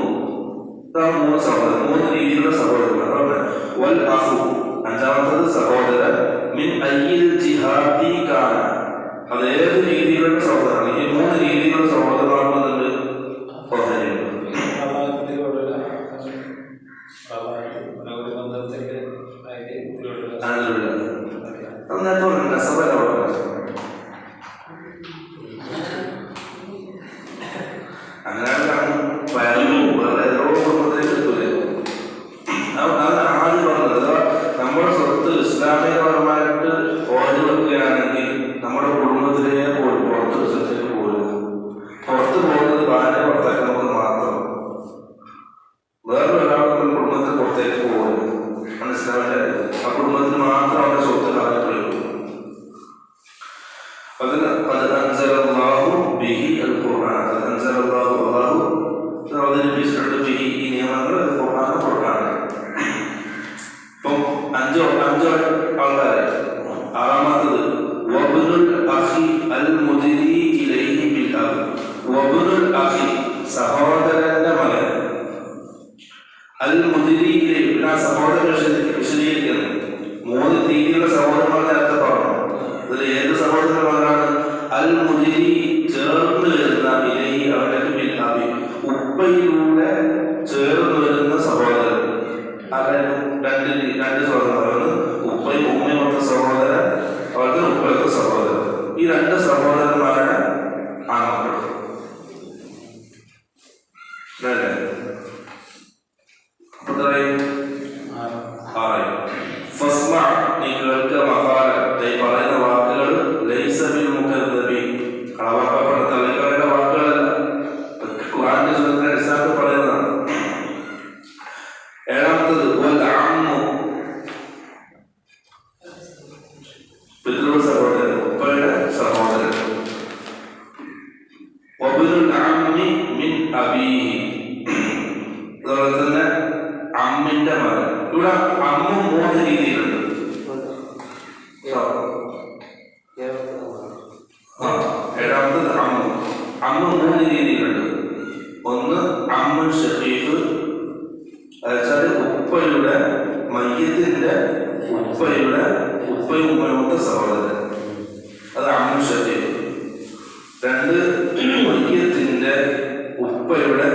ഇതാണ് 3 സഹോദരൻ, 3 രീതിയിലുള്ള സഹോദരന്മാർ. വൽ അഖു, അഞ്ചാമത്തത് സഹോദരൻ. മിൻ അയ്യിൽ ജിഹാദി കാന, അത് ഏത് രീതിയിലുള്ള സഹോദരനാണ്. ഈ 3 രീതിയിലുള്ള സഹോദരന്മാർക്കുന്നുണ്ട്. അങ്ങനെയാണ് വയറിലും വേറെ ഏതോ കുടുംബത്തിലേക്ക് എത്തൂലേ. അതാണ് ആദ്യം പറഞ്ഞത്. അഥവാ നമ്മുടെ സ്വത്ത് ഇസ്ലാമികപരമായിട്ട് ഓർഡർ വെക്കുകയാണെങ്കിൽ നമ്മുടെ കുടുംബത്തിലേ പോലും പുറത്ത് സ്ഥലത്തേക്ക് പോലും പുറത്ത് പോകുന്നത് ഭാര്യ ഭർത്താക്കന്മാർക്ക് മാത്രം. വേറൊരാളും കുടുംബത്തിൽ പുറത്തേക്ക് പോകുന്നു, മനസ്സിലാവില്ല. ആ കുടുംബത്തിന് മാത്രം അവരുടെ സ്വത്ത് കാര്യപ്പെടും. അതിന് അവതരിപ്പിച്ചിട്ടുണ്ട് ബിഹി, ഈ നിയമങ്ങൾ ഖുർആനാണ്. ഇപ്പം 5 ആൾക്കാരെ. 6-മത്തത് വബ്നുൽ അഖി അൽ മുദ്രി ഇലൈഹി ബിൽ അബ്, വബ്നുൽ അഖി, സഹോദരന്റെ മകൻ. അൽ മുദ്രി ഇലൈഹി, ആ സഹോദരൻ വിശദീകരിക്കുന്നത് 3 രീതിയിലുള്ള സഹോദരന്മാർ നേരത്തെ പറഞ്ഞു. അതിൽ ഏത് സഹോദരന്റെ മകനാണ്? അൽ മുദ്രി, ചേർന്ന് വരുന്ന, ഇലൈഹി, അവരുടെ ബിൽ അബി, ഉപ്പയിലൂടെ ചേർന്ന് വരുന്ന സഹോദരൻ. അതായത് 2 സഹോദരന്മാരാണ്, ഉപ്പയും ഉമ്മയും ഒത്ത സഹോദരൻ, അവർക്ക് ഉപ്പയൊക്കെ സഹോദരൻ. ഈ 2 സഹോദരന്മാരുടെ ആൺമക്കൾ. നീ കേൾക്കുക, മഖാല, പറയുന്ന വാക്കുകൾ ലൈസ ബിൽ മുകദ്ദബി, കളവാക്കപ്പെട്ട തള്ളിക്കളയേണ്ട വാക്കുകളല്ല, ഖുർആന്റെ സുന്നത്തിന്റെ അടിസ്ഥാനത്തിൽ പറയുന്നതാണ്. 7-മത്തത് വൽ അമ്മു, പിതൃ സഹോദരൻ, ഉപ്പയുടെ സഹോദരൻ. വബ്നുൽ അമ്മി മിൻ അബീഹി, അതുപോലെ തന്നെ അമ്മിന്റെ മകൻ. ഇവിടെ അമ്മും 3 രീതിയിലുണ്ട്. 7-മത്തത് അമ്മ 3 രീതിയിലുണ്ട്. ഒന്ന് അമ്മുൻ ഷഖീഖ്, അതെച്ചാല് ഉപ്പയുടെ മയ്യത്തിന്റെ ഉപ്പയും ഉമ്മയുമൊത്ത സഹോദരൻ, അത് അമ്മുൻ ഷഖീഖ്. 2 മയ്യത്തിന്റെ ഉപ്പയുടെ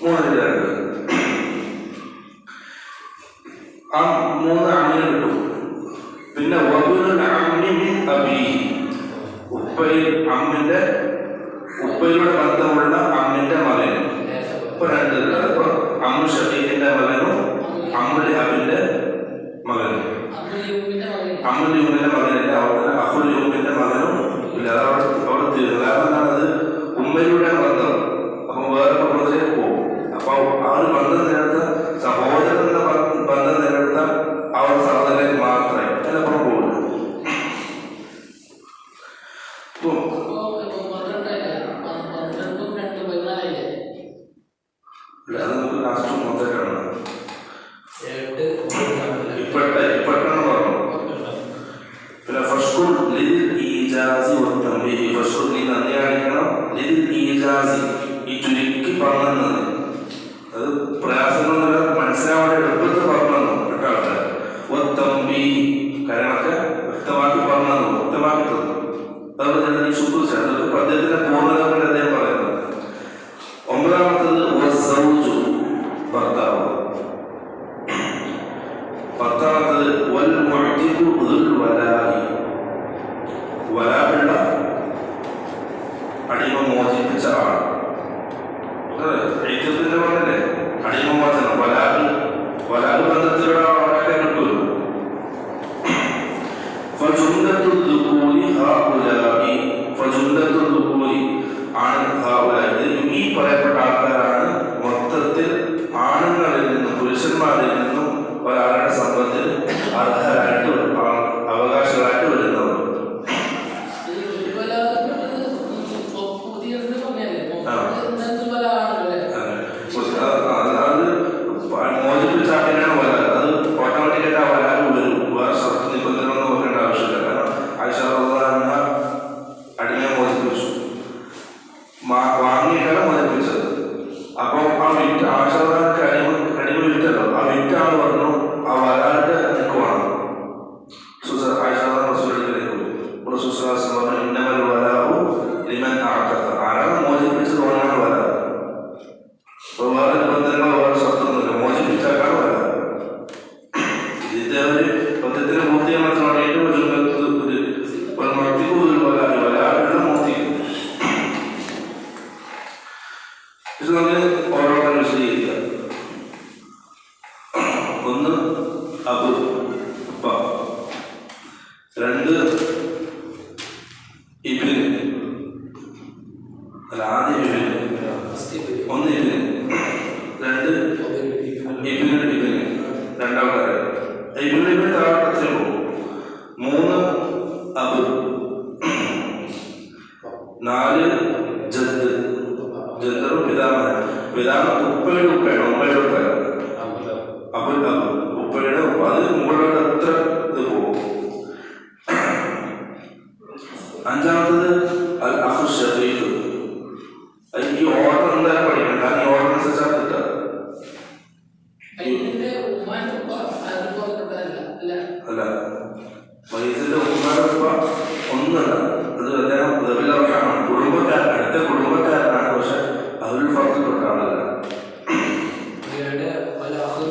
3 ആ 3 അമ്മിനെ കിട്ടും. പിന്നെ ഉപ്പയിലൂടെ ബന്ധമുള്ള അമ്മിന്റെ മകൻ. ഇപ്പൊ 2 ഇപ്പൊ അമ്മു ഷഫീഖിന്റെ മകനും അമ്മുൽ അബിന്റെ മകനും. അമ്മുൽ യുമിന്റെ മകനില്ല, അവിടെ അഹുൽ യുമിന്റെ മകനും ഇല്ല. അവിടെ തീർന്നു. കാരണം എന്താണത്? ഉമ്മയിലൂടെ ബന്ധം. അപ്പൊ വേറെ കുടുംബത്തിലേക്ക് പോകും. അപ്പൊ ആ ഒരു ബന്ധം നേരത്തെ സഹോദരൻ എന്ന ബന്ധം നേരത്ത ആ ഒരു സഹോദരൻ മാത്രമേ അതിനപ്പുറം പോകുള്ളൂ. അത് നമുക്ക് ലാസ്റ്റ് മൊത്തത്തിലാണ് ഇപ്പോഴാണ് പറഞ്ഞു. പിന്നെ ഫഷ്കുർ ലിദിൽ ഈജാസി വത്തംബീഹി. ഫഷ്കുർ നീ നന്ദി കാണിക്കണം. ലിദിൽ ഈജാസി ഈ ചുരുക്കി പറഞ്ഞത് അത് പ്രയാസങ്ങൾ മനസ്സിലാവേണ്ട എളുപ്പത്തിൽ പറഞ്ഞു കേട്ട ആൾക്കാർ. വത്തംബീഹി കാര്യങ്ങളൊക്കെ വ്യക്തമാക്കി പറഞ്ഞു, വ്യക്തമാക്കി തന്നു. അതുപോലെ തന്നെ നീ ശുക്രിച്ച അതൊക്കെ പദ്യത്തിന്റെ പൂർണ്ണത കൊണ്ട് അദ്ദേഹം പറയുന്നത്. 9ാമത്തത് വസ്സൗജു ഭർത്താവ്. 10ാമത്തത് വൽ മുഅ്തിഖു ദുൽ വലാഇ. വലാഉള്ള അടിമ മോചിപ്പിച്ച ആൾ. ഈജിപ്തിന്റെ പറഞ്ഞല്ലേ അടിമ മോചനം. വലാഉ ബന്ധത്തിലുള്ള ആളൊക്കെ കിട്ടുമല്ലോ. ഫജുംലത്തുൽ ദുഖൂരി ഹൗലാഇ. ഫജുംലത്തുൽ ദുഖൂരി ആണ് ഹൗലാഇ. ഈ പറയപ്പെട്ട ആൾക്കാരാണ് മൊത്തത്തിൽ ആണുങ്ങളിൽ നിന്നും പുരുഷന്മാരിൽ നിന്നും ഒരാളുടെ സമ്പത്തിൽ അർഹരായിട്ട് അവകാശികളായിട്ട് വരുന്നവർ. അത് മോചിപ്പിച്ചാക്കിനാണ് വരാറ്. അത് ഓട്ടോമാറ്റിക്കായിട്ട് ആ വരാറ് വരും. വേറെ ശർത്ത് നിബന്ധനകളൊന്നും നോക്കേണ്ട ആവശ്യമില്ല. കാരണം ആയിഷ റളിയല്ലാഹു അൻഹ അടിമയെ മോചിപ്പിച്ചു, വാങ്ങിയിട്ടാണ് മോചിപ്പിച്ചത്. അപ്പം ആ വിറ്റ് ആയിഷ റളിയല്ലാഹു അൻഹ അടിമ വിറ്റല്ലോ. ആ വിറ്റ ആൾ പറഞ്ഞു ആ വരാറുടെ നിൽക്കുവാണ്. ആരാണ് മോചിപ്പിച്ചത് ഓനാണ് വരാറ്. അപ്പൊ വേറെ നിബന്ധനകളോ വേറെ ശബ്ദമൊന്നുമില്ല, മോചിപ്പിച്ചാക്കാണ് വരാറ്. ഇതിന്റെ ഒരു പദ്യത്തിന് പൂർത്തിയാക്കാൻ വേണ്ടിയിട്ട് വരാറുടെ മോത്തി. ഇത് നമുക്ക് ഓരോന്നും വിശദീകരിക്കാം. 1 അബു ഉപ്പ, 2 ഇബ്ന്. അല്ല ആദ്യം ഇബ്ന്, 1 ഇബ്ന്, 2 ഇബ്ന്. രണ്ടാമത്തെ ഇബ്ന് താഴത്തിൽ പോകും. 3 അബു, 4 ജദ്. ജദ്ദറും പിതാമഹൻ. ഉപ്പയുടെ ഉപ്പയാണ്, ഉമ്മയുടെ ഉപ്പയാണ്. അബുൽ അബു ഉപ്പയുടെ ഉപ്പ. അത് മുകളിലോട്ട് എത്ര ഇത് പോകും. 5ാമത്തത് അൽ അഖു ഷഖീഖ്. ഈ ഓർഡർ എന്തായാലും പഠിക്കണം. കാരണം ഈ ഓർഡർ അനുസരിച്ചാണ് കിട്ടുക. അല്ല, മയ്യിത്തിന്റെ ഉമ്മയുടെ ഉപ്പ ഒന്നല്ല. അത് അദ്ദേഹം ഉദവിലർക്കാണ്, കുടുംബക്കാരൻ, അടുത്ത കുടുംബക്കാരനാണ്. പക്ഷെ അതിൽ പുറത്തുപെട്ട ആളല്ല. അല്ല, അഖുൽ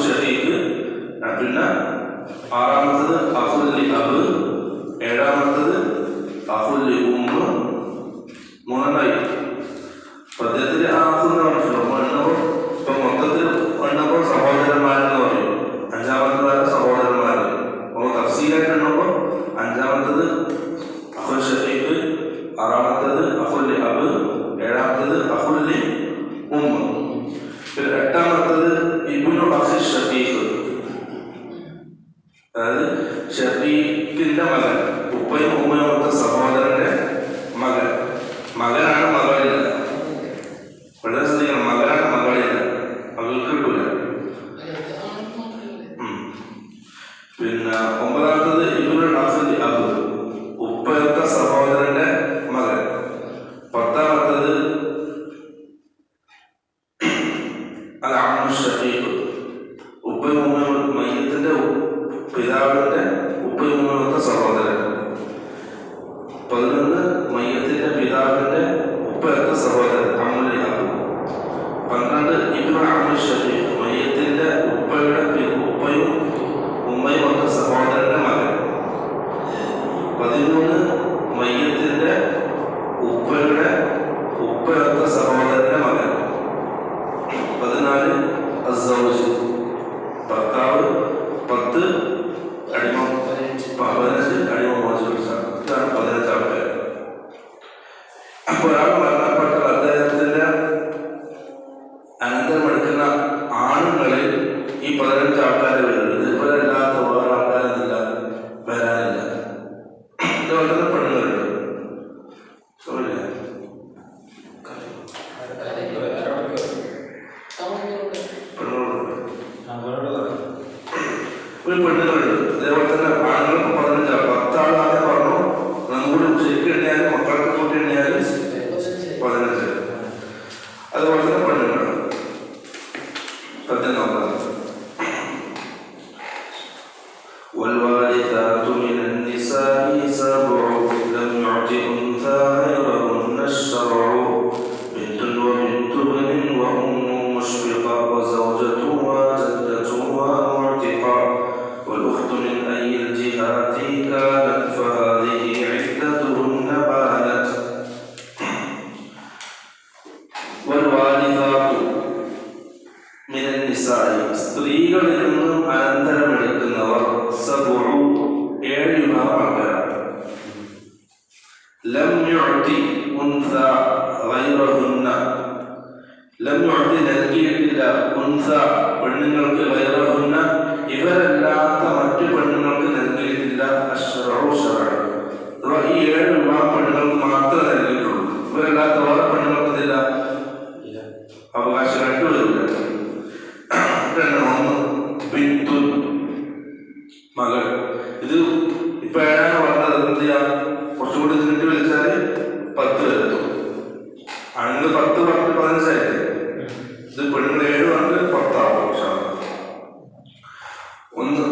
ഷഖീഖ്. പിന്നെ 6ാമത്തത് അഖുൽ ലി അബ്. 7ാമത്തത് അഖുൽ ലി ഉമ്മ. 3 പദ്യത്തിൽ അഖുൽ എന്ന് പറഞ്ഞിട്ടുണ്ടോ? ഇപ്പൊ മൊത്തത്തിൽ എണ്ണപ്പോൾ സഹോദരന്മാരെന്ന് പറയും. 5ാമത്തതാണ് സഹോദരന്മാർ. അപ്പോൾ തഫ്സീലായിട്ട് എണ്ണുമ്പോൾ 5ാമത്തത് അഖുൽ ഷഖീഖ്, 6ാമത്തത് അഖുൽ ലി അബ്, 7ാമത്തത് അഖുൽ ലി ഉമ്മ. പിന്നെ 8ാമത്തത് ഇബ്നു അഖി ഷഖീഖ്. അതായത് ഷഖീഖിന്റെ മകൻ, ഉപ്പയും ഉമ്മയും മൊത്ത സഹോദരന്റെ മകൻ. മകനാണ്, മകളില്ല. വളരെ ശ്രദ്ധിക്കണം, മകനാണ്, മകളില്ല. മകൾക്ക് കിട്ടൂല. പിന്നെ 9ാമത്തത് ഇബ്നുൽ അഖി അബ്, ഉപ്പയൊത്ത സഹോദരന്റെ മകൻ. 10ാമത്തത് അൽ അമ്മു ഷഖീഖ്, ഉപ്പയും ഉമ്മയും മയ്യിത്തിന്റെ പിതാവിന്റെ ഉപ്പയും ഉമ്മയുമൊത്ത സഹോദരൻ. 11 മയ്യത്തിന്റെ പിതാവിന്റെ ഒരാൾ മരണപ്പെട്ടാൽ അദ്ദേഹത്തിന്റെ അനന്തരമെടുക്കുന്ന ആണുങ്ങളിൽ ഈ 15 ആൾക്കാരെ വരുന്നത്. ഇതുപോലെ അല്ലാത്ത വേറെ ആൾക്കാരെന്നില്ല വരാനില്ല. ഇതുപോലെ തന്നെ പെണ്ണുങ്ങളുണ്ട്. ഒരു പെണ്ണുങ്ങളുണ്ട്. ഇതേപോലെ തന്നെ ആണുങ്ങൾക്ക് 15, 10 ആളാകെ പറഞ്ഞു. നമ്മുടെ ശരിക്കും എണ്ണിയാലും മക്കൾക്ക് കൂട്ടി എണ്ണിയാലും 15. അതുപോലെ തന്നെ പെണ്ണുങ്ങൾ 19. والوارثات من النساء 7 لم يعط أنثى غيرهن الشرع بنت وبنت ابن وأم مشفقة وزوجة وجدة ومعتقة والأخت من أي الجهات كانت فهذه عدتهن بانت. والوارثات من النساء സ്ത്രീകളിൽ നിന്നും അനന്തരമെടുക്കുന്നവർ 7 വിഭാഗക്കാരാണ്. ലം യുഅതി ഉൻസ ഗൈറഹുന്ന, ലം യുഅതി നൽകിയിട്ടില്ല ഉൻസ പെണ്ണുങ്ങൾക്ക്, ഗൈറഹുന്ന ഇവരല്ലാത്ത മറ്റു പെണ്ണുങ്ങൾക്ക് നൽകിയിട്ടില്ല അശ്റഉ ശറഅ. അഥവാ ഈ 7 വിഭാഗം പെണ്ണുങ്ങൾക്ക് മാത്രമേ നൽകിയിട്ടുള്ളൂ. ഇവരല്ലാത്ത വേറെ പെണ്ണുങ്ങൾക്ക് ഇല്ല അവകാശം കണ്ടുവരില്ല. 1 ബിന്തു മകൾ. ഇത് ഇപ്പൊ 7 പറഞ്ഞത് എന്ത് ചെയ്യാം, കുറച്ചുകൂടി ഇതിട്ട് വിളിച്ചാല് 10 വരുത്തും. ആണുങ്ങൾ 10 പറഞ്ഞിട്ട് 15 ആയിട്ട്, ഇത് പെണ്ണുങ്ങൾ 7 പറഞ്ഞിട്ട് 10 ആവും. 1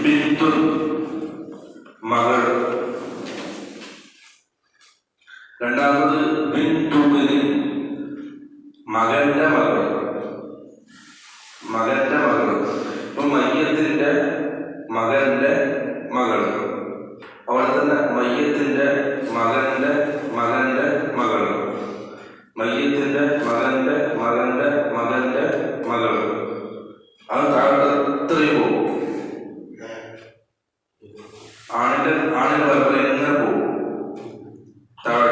ബിന്തു മകൾ. 2 ബിന്തുബിന് മകന്റെ മകൾ. മകന്റെ മകൾ. ഇപ്പൊ മയ്യത്തിന്റെ മകന്റെ മകൾ, അവൾ തന്നെ മയ്യത്തിന്റെ മകന്റെ മകന്റെ മകൾ, മയ്യത്തിന്റെ മകന്റെ മകന്റെ മകന്റെ മകൾ. അത് താഴെ എത്രയും പോകും. ആണിന്റെ പരമ്പര എങ്ങനെ പോകും താഴെ.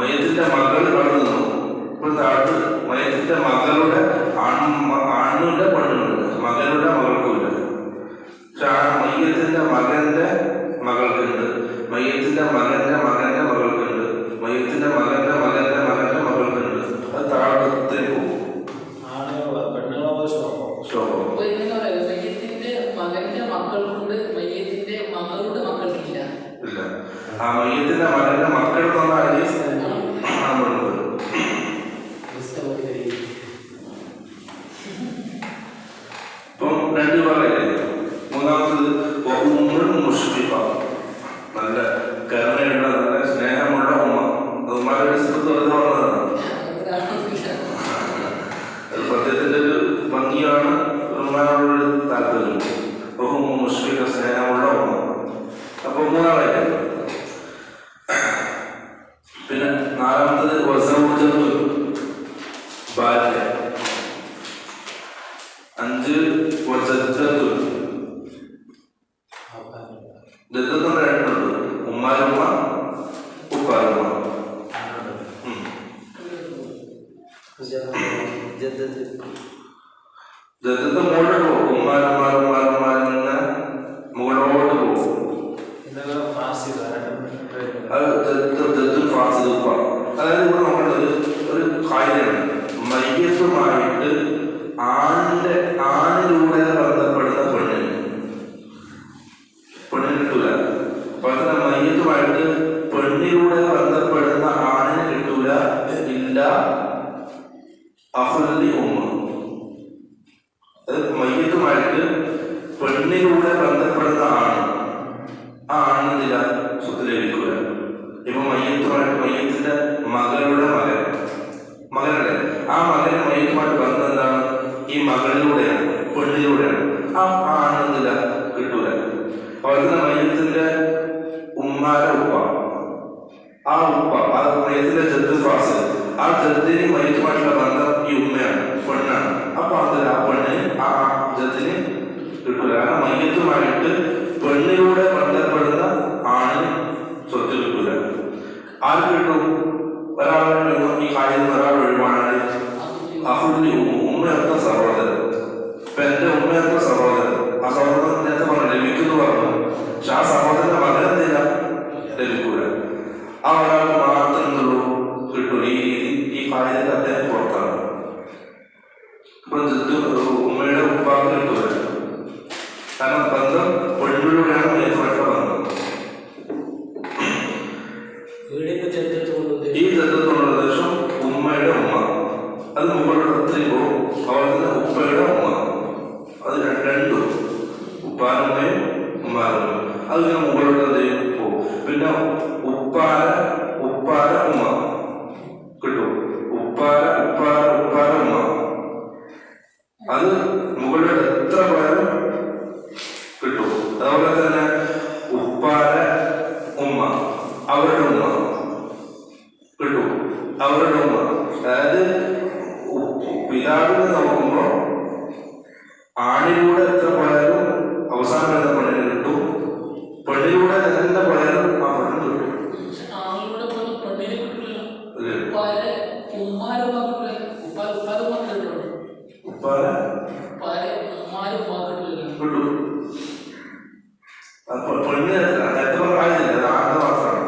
മയ്യത്തിന്റെ മകൾ വളർന്നു. ഇപ്പോൾ താഴത്ത് മയ്യത്തിന്റെ മകളുടെ ആണിന്റെ പെണ്ണുണ്ട്, മകളുടെ മകൾക്കുമില്ല. പക്ഷെ മയ്യത്തിന്റെ മകന്റെ മകൾക്കുണ്ട്, മയ്യത്തിന്റെ മകന്റെ മകന്റെ മകൾക്കുണ്ട്, മയ്യത്തിന്റെ മകന്റെ മകന്റെ മകന്റെ മകൾക്കുണ്ട്. അത് താഴത്തെ പോകും. ഇല്ല, ആ മയ്യത്തിന്റെ മകന്റെ മക്കൾക്കൊന്നും ഇപ്പം 2 വിഭാഗമല്ലേ. 3 മുഷ്ഫിഖ, നല്ല കരുണയുള്ള നല്ല സ്നേഹമുള്ള ഉമ്മ. ഉമ്മയുടെ വെറുതെ വന്നതാണ്. അത് പദ്യത്തിന്റെ ഒരു ഭംഗിയാണ്, ഉമ്മയോടൊരു താല്പര്യം. മുഷ്ഫിഖ, സ്നേഹമുള്ള ഉമ്മ. അപ്പൊ 3 ആളായിട്ട്. പിന്നെ 4 വസൗജത്തു ഭാര്യ. 5 വജദ്ദത്തു. ജദ്ദത്തും 2 ഉണ്ട്, ഉമ്മാരുമ്മ ഉപ്പാരുമ്മ. ജദ്ദത്ത് മുകളിലോട്ട് പോകും. ഉമ്മാരുമ്മാരുമ്മാരുമ്മാരിങ്ങനെ മുകളിലോട്ട് പോകും. അത് ജദ്ദും ഫാസിദും ഉപ്പ. അതായത് ഇവിടെ നോക്കേണ്ടത് ഒരു കാര്യമാണ്. മയ്യത്തുമായിട്ട് ആണിലൂടെ ബന്ധപ്പെടുന്ന പെണ്ണിന് കിട്ടൂല. അപ്പോൾ തന്നെ മയ്യത്തുമായിട്ട് പെണ്ണിലൂടെ ബന്ധപ്പെടുന്ന ആണിന് കിട്ടൂല. ഇല്ല അഹുല്ലി ഉമ്മ. അത് മയ്യത്തുമായിട്ട് പെണ്ണിലൂടെ ബന്ധപ്പെടുന്ന ആണ്, ആ ആണിനില്ല സ്വത്ത് ലഭിക്കൂല. ഇപ്പൊ മയ്യത്തിന്റെ മകളുടെ മകനല്ലേ, ആ മകന് മയ്യത്തുമായിട്ട് ബന്ധം എന്താണ്? ഈ മകളിലൂടെയാണ്, പെണ്ണിലൂടെയാണ്. ആ ആണെന്നില്ല കിട്ടൂല. അതുപോലെ തന്നെ മയ്യത്തിന്റെ ഉമ്മാരുടെ ഉപ്പ, ആ മയ്യത്തിന്റെ ജദ്ദ് ഫാസ്, ആ ജദ്ദിന് മയ്യത്തുമായിട്ടുള്ള ബന്ധം ഈ ഉമ്മയാണ്, പെണ്ണാണ്. അപ്പൊ അതിൽ ആ പെണ്ണിന് ആ ജദ്ദിന് കിട്ടൂല. കാരണം മയ്യത്തുമായിട്ട് പെണ്ണിലൂടെ ബന്ധപ്പെടുന്ന ആണിന് സ്വത്ത് കിട്ടൂല. ആർക്ക് കിട്ടും? ഒരാളുടെ ഈ കാര്യം ഒരാൾ ഒഴിവാണെങ്കിൽ അഹുല്ലി ഉമ്മയത്ത സഹോദരൻ. ഇപ്പൊ എന്റെ ഉമ്മയത്ത സഹോദരൻ, ആ സഹോദരൻ നേരത്തെ പറഞ്ഞു ലഭിക്കുന്നു പറഞ്ഞു. പക്ഷെ ആ സഹോദരന്റെ മകനെന്തില്ല ലഭിക്കൂല. ആ ഒരാൾക്ക് മാത്രം എന്തുള്ളൂ കിട്ടും. ഈ കാര്യത്തിൽ അദ്ദേഹം പുറത്താണ്. ഉമ്മയുടെ ഉപ്പാക്ക് കിട്ടൂല. കാരണം ബന്ധം പെണ്ണിലൂടെയാണ് നേരിട്ടുള്ള ബന്ധം. ഈ ജന്മത്തിനുള്ള ഉദ്ദേശം ഉമ്മയുടെ ഉമ്മ, അത് മുകളിലൂടെ എത്തുമ്പോൾ അവർ തന്നെ ഉപ്പയുടെ ഉമ്മ. അത് രണ്ടും ഉപ്പാനുമ്മയും ഉമ്മാനുമ്മയും അതിങ്ങനെ മുകളിലൂടെ എന്തെയും പോകും. പിന്നെ ഉപ്പാര ഉമ്മ കിട്ടും. ഉപ്പാര ഉമ്മ അത് മുകളിലൂടെ എത്ര പോയാലും കിട്ടും. അതുപോലെ തന്നെ ഉപ്പാര ഉമ്മ അവരുടെ ഉമ്മ കിട്ടും. അവരുടെ ഉമ്മ, അതായത് പിതാവിനെ നോക്കുമ്പോൾ ആണിലൂടെ എത്ര പോയാലും അവസാനം എന്ന പെണ്ണിന് കിട്ടും. പെണ്ണിലൂടെ എന്നെ പോയാലും ആ പെണ്ണിന് കിട്ടും. പെണ്ണ് എത്ര ആയില്ല, ആറ് മാത്രമാണ്.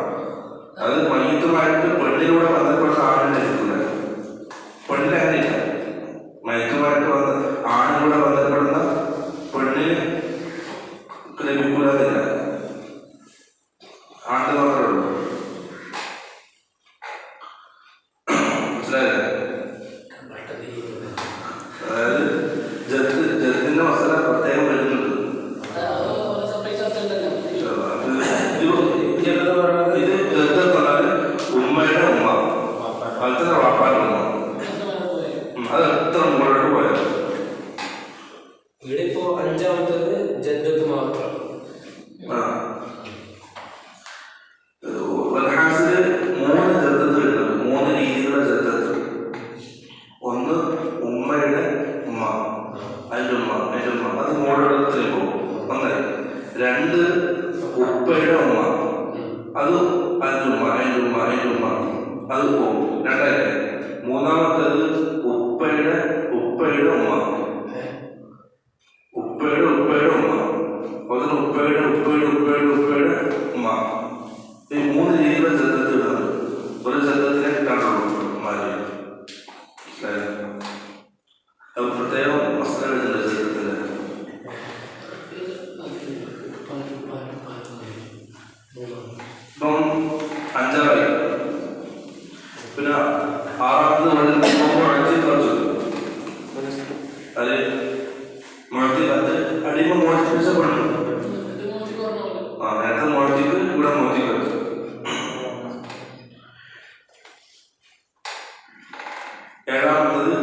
അത് മയ്യത്തുമായിട്ട് പെണ്ണിലൂടെ ബന്ധപ്പെടുന്ന ആണിനെ ലഭിക്കില്ല. പെണ്ണിന് അങ്ങനെയില്ല. മയക്കുമായിട്ട് ആണിലൂടെ ബന്ധപ്പെടുന്ന പെണ്ണിന് ലഭിക്കൂലെന്നില്ല. ആണ്ട് മാത്രമേ ഉള്ളൂ. മനസ്സിലായില്ലേ? അതായത് ജത്തിന്റെ മസാല പ്രത്യേകം വരുന്നുണ്ട്. ഇത് ജദ്ദെന്ന് പറഞ്ഞാൽ ഉമ്മയുടെ ഉമ്മ, അതുപോലെ വാപ്പാന്റെ ഉമ്മ. അത് എത്ര മുകളിലോട്ട് പോയാൽ ഇവിടെ ഇപ്പോ അഞ്ചാമത്തത് ജദ്ദത്ത് മാത്രം. മൂന്ന് ജദ്ദത്ത് വരുന്നുണ്ട്, മൂന്ന് രീതിയിലുള്ള ജദ്ദത്ത്. ഒന്ന് ഉമ്മയുടെ ഉമ്മ, അതിൻ്റെ ഉമ്മ അത് മുകളിടത്തിൽ പോകും. ഒന്ന്. രണ്ട് ഉപ്പയുടെ ഉമ്മ, അത് അതിൻ്റെ ഉമ്മ അത് പോകും. രണ്ടായിട്ട്. മൂന്നാമത്തേത് ഉപ്പയുടെ ഉമ്മ, അതിന് ഉപ്പയുടെ ഉമ്മ. ഈ മൂന്ന് രീതിയിലുള്ള ജദ്ദത്ത് ഇടുന്നത്. ഒരു ജദ്ദത്തിനെ കാണുള്ളൂ ഉമ്മാരി. അത് പ്രത്യേകം മസാല വരുന്നുണ്ട് ജദ്ദത്തിന്. ഇപ്പം അഞ്ചാറായി. പിന്നെ ആറാമത് അത് മുഴത്തിക്കത്ത് അടിമ മോചിപ്പിച്ച പെണ്ണു. നേരത്തെ മോചിക്ക് ഇവിടെ മോചിക്കത്ത്. ഏഴാമത്തത്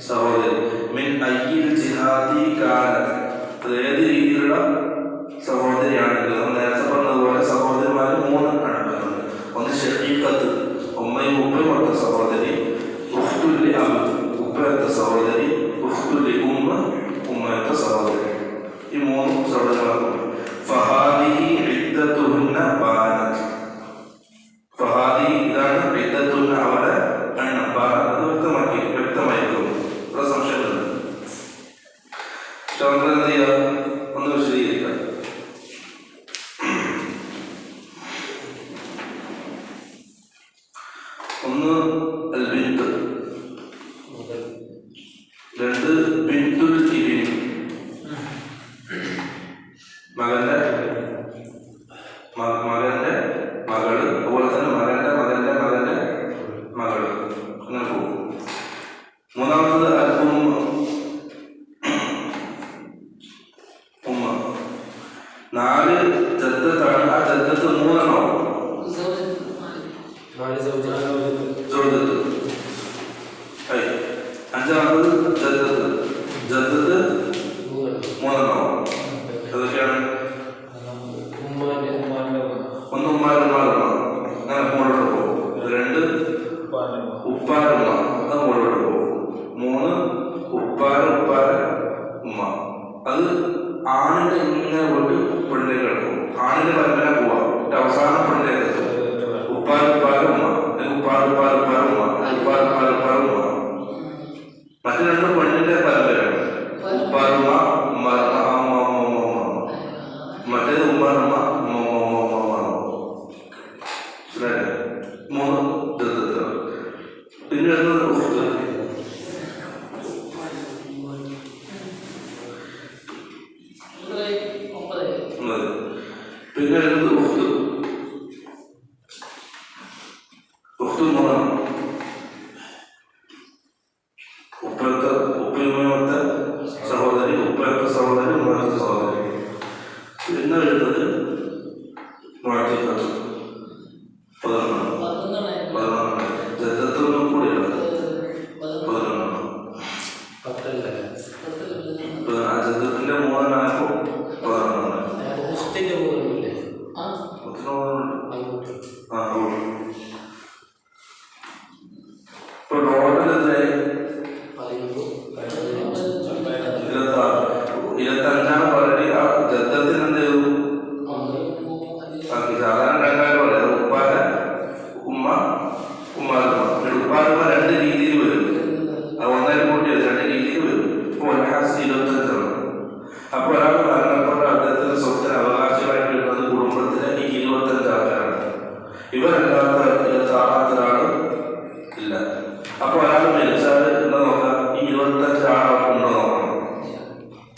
സഹോദരി മിൻ അയ്യിൽ ജിഹാദി കാലത്ത്. അത് ഏത് രീതിയിലുള്ള സഹോദരിയാണെങ്കിൽ നമ്മൾ നേരത്തെ പറഞ്ഞതുപോലെ സഹോദരിമാര് മൂന്ന് കണക്കുന്നുണ്ട്. ഒന്ന് ഷഖീഖത്ത്, ഉമ്മയും ഉപ്പയും ഒത്ത സഹോദരി. ഉഖ്തുല്ലി അബ്, ഉപ്പയൊത്ത സഹോദരി. ഉഖ്തുല്ലി ഉമ്മയൊത്ത സഹോദരി. ഈ മൂന്ന് സഹോദരന്മാർക്കും ഫഹാദിഹി ഇദ്ദത്തുഹുന്ന ബാനത്ത്. ഫഹാദിഹി ഇതാണ് ഇദ്ദത്തുഹുന്ന അവരുടെ എണ്ണം. ബാനത്ത് വ്യക്തമായിരിക്കും. ഇവിടെ സംശയമുണ്ട്. എന്ത് ചെയ്യുക? ഒന്ന് വിശദീകരിക്കാം. ഒന്ന് അൽ ബിന്ത്, രണ്ട് ബിന്തുൽ ഇബിൻ, മകന്റെ മകള്, അതുപോലെ തന്നെ മകന്റെ മകള്, അങ്ങനെ പോകും. മൂന്നാമത്തത് അൽ ഉമ്മ. നാല് ജദ്ദത്താണ്. ആ ജദ്ദത്ത് മൂന്നെണ്ണമാവും. അഞ്ചാമത് ജദ്ദത്ത് മൂന്നെണ്ണമാവും. അതൊക്കെയാണ് ഒന്ന് ഉമ്മാരുമ്മ, അങ്ങനെ മുകളിലോട്ട് പോകും. രണ്ട് ഉപ്പാരുമ്മ, അത് മുകളിലോട്ട് പോകും. മൂന്ന് ഉപ്പാര ഉമ്മ, അത് ആണിന്റെ ഇങ്ങനെ പോയിട്ട് പെണ്ണിനെ ഇത് ഉമ്മാനുമ്മ മൂന്ന് ജദ്ദത്തുകൾ. പിന്നെ വരുന്നത് ഉഖ്ത്. പിന്നെ വരുന്നത് ഉഖ്ത്. ഉഖ്ത് മൂന്നാണ്. ഉപ്പയുമ്മത്തെ സഹോദരി, ഉപ്പയത്തെ സഹോദരി, ഉമ്മയത്തെ സഹോദരി. പിന്നെ വരുന്നത് മുഅ്തിഖത്ത് 11. ജദ്ദത്തൊന്നും കൂടിയാണ് 11. ജദ്ദത്തിന്റെ 3 25 പറയണി. ആ ജദ്ദത്തിന് എന്ത് ചെയ്തു? സാധാരണ 2 പറയാം. ഉപ്പാല ഉമ്മ, ഉമ്മാലുമ്മ. ഉപ്പാലുമ്മ 2 രീതിയിൽ വരും. അത് 1 കൂട്ടിയത് 2 രീതിയിൽ വരും. ഇപ്പോൾ 25 ആണ്. അപ്പോൾ ഒരാൾ മരണപ്പെട്ട അദ്ദേഹത്തിന്റെ സ്വത്തിന് അവകാശമായിട്ട് വരുന്നത് കുടുംബത്തിലെ ഈ 25 ആൾക്കാരാണ്. ഇവരല്ലാത്ത 26 ഒരാൾ ഇല്ല. അപ്പൊ ഒരാൾ മരിച്ചാൽ എന്താ നോക്കാം, ഈ 25 ആളുണ്ടോ നോക്കണം.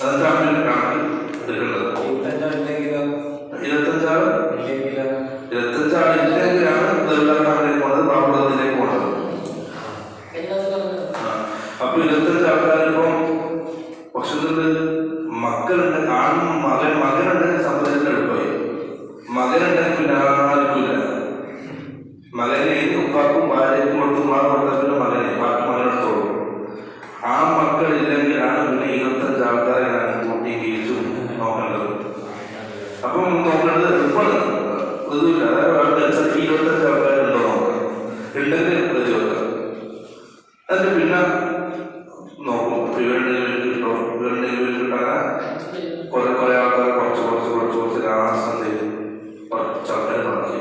അതെന്താണ് പിന്നെ കണക്ക് എടുക്കേണ്ടത്. 25 ആൾ ഇല്ലെങ്കിലാണ് ദുർഗാണിലേക്ക് പോണത്, ബാബുദത്തിലേക്ക് പോണത്. അപ്പൊ 25 ആൾക്കാരിപ്പം പക്ഷത്തുണ്ട് മക്കളുണ്ട്. മകനുണ്ടെങ്കിൽ സമ്മതിച്ചിട്ട് എളുപ്പമായി. മകനുണ്ടെങ്കിൽ പിന്നെ ആർക്കില്ല. മകനെ ഉപ്പാക്കും ഭാര്യയ്ക്കും കൊടുത്തും ആ കൊടുത്തതിന് മകനെ ബാക്കി മകനെടുത്തോളൂ. ആ മക്കളില്ലെങ്കിലാണ് പിന്നെ 25 ആൾക്കാരെ കൂട്ടി വീഴ്ച നോക്കേണ്ടത്. അപ്പം നോക്കേണ്ടത് എളുപ്പമാണ്. ഒന്നുമില്ല. അതായത് 25 ആൾക്കാരുണ്ടോ നോക്കാം. ഉണ്ടെങ്കിൽ എഴുതി വെക്കാം. എന്നിട്ട് പിന്നെ നോക്കും ഇവരുണ്ടെങ്കിൽ കിട്ടോ, ഇവരുണ്ടെങ്കിൽ കിട്ടാൻ കുറെ ആൾക്കാർ കുറച്ച് ലാസ്റ്റ് കുറച്ച് ആൾക്കാർ ബാക്കി.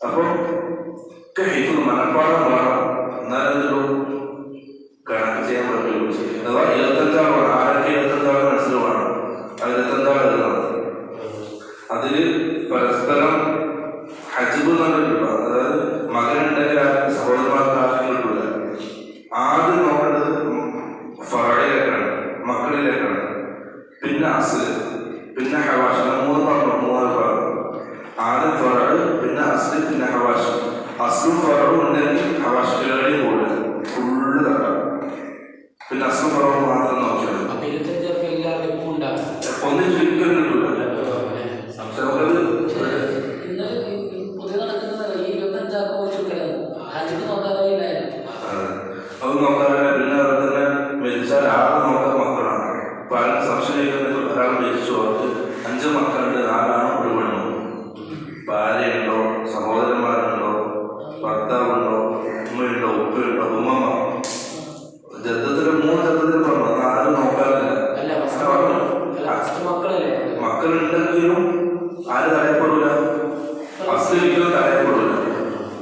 അപ്പം ഹിഫ്ള് മനപ്പാടം വേണം. എന്നാലും കണക്ക് ചെയ്യാൻ പറ്റുള്ളൂ. അഥവാ 25 ആൾ വേണം. ആരൊക്കെ 25 ആൾ മനസ്സിൽ വേണം. ആ 25 ആൾ എഴുതണം. അതില് പരസ്പരം ഹജ്ബ് കിട്ടുക. അതായത് മകനുണ്ടെങ്കിൽ ആർക്കും സഹോദരന്മാർക്ക് ആർക്കും കിട്ടൂല. ആദ്യം നോക്കേണ്ടത് ഫറയിലേക്കാണ്, മക്കളിലേക്കാണ്. പിന്നെ അസ്ല്, പിന്നെ ഹവാഷ്. 3 പറഞ്ഞു. ആദ്യം ഫറ, പിന്നെ അസ്ല്, പിന്നെ ഹവാഷ്. അസ്ലും ഫറവും ഉണ്ടെങ്കിൽ ഹവാഷിലേക്കും കൂടെ ഫുള്ള് തട്ടാം. പിന്നെ അസ്ലും ഫറവും മാത്രം നോക്കിയാൽ ഒന്നും ചുരുക്കം കിട്ടൂല. അത് നോക്കാതെ പിന്നെ അവർ തന്നെ മരിച്ചാൽ ആറ് നോക്കാൻ മക്കളാണ്. ഇപ്പൊ ആരും സംശയിക്കുന്ന ഒരാൾ മരിച്ചു, അവർക്ക് 5 മക്കളുണ്ട്, 4 ആണും 1 പെണ്ണും. ഭാര്യയുണ്ടോ, സഹോദരന്മാരുണ്ടോ, ഭർത്താവുണ്ടോ, ഉമ്മയുണ്ടോ, ഉപ്പയുണ്ടോ, ഉമ്മമ്മ. ജദ്ദത്തില് 3 ജദ്ദത്തിൽ പറഞ്ഞു. 4 നോക്കാറില്ല. മക്കളുണ്ടെങ്കിലും ആര് തടയപ്പെടൂല. അസ്ലിരിക്കലും തടയപ്പെടൂല.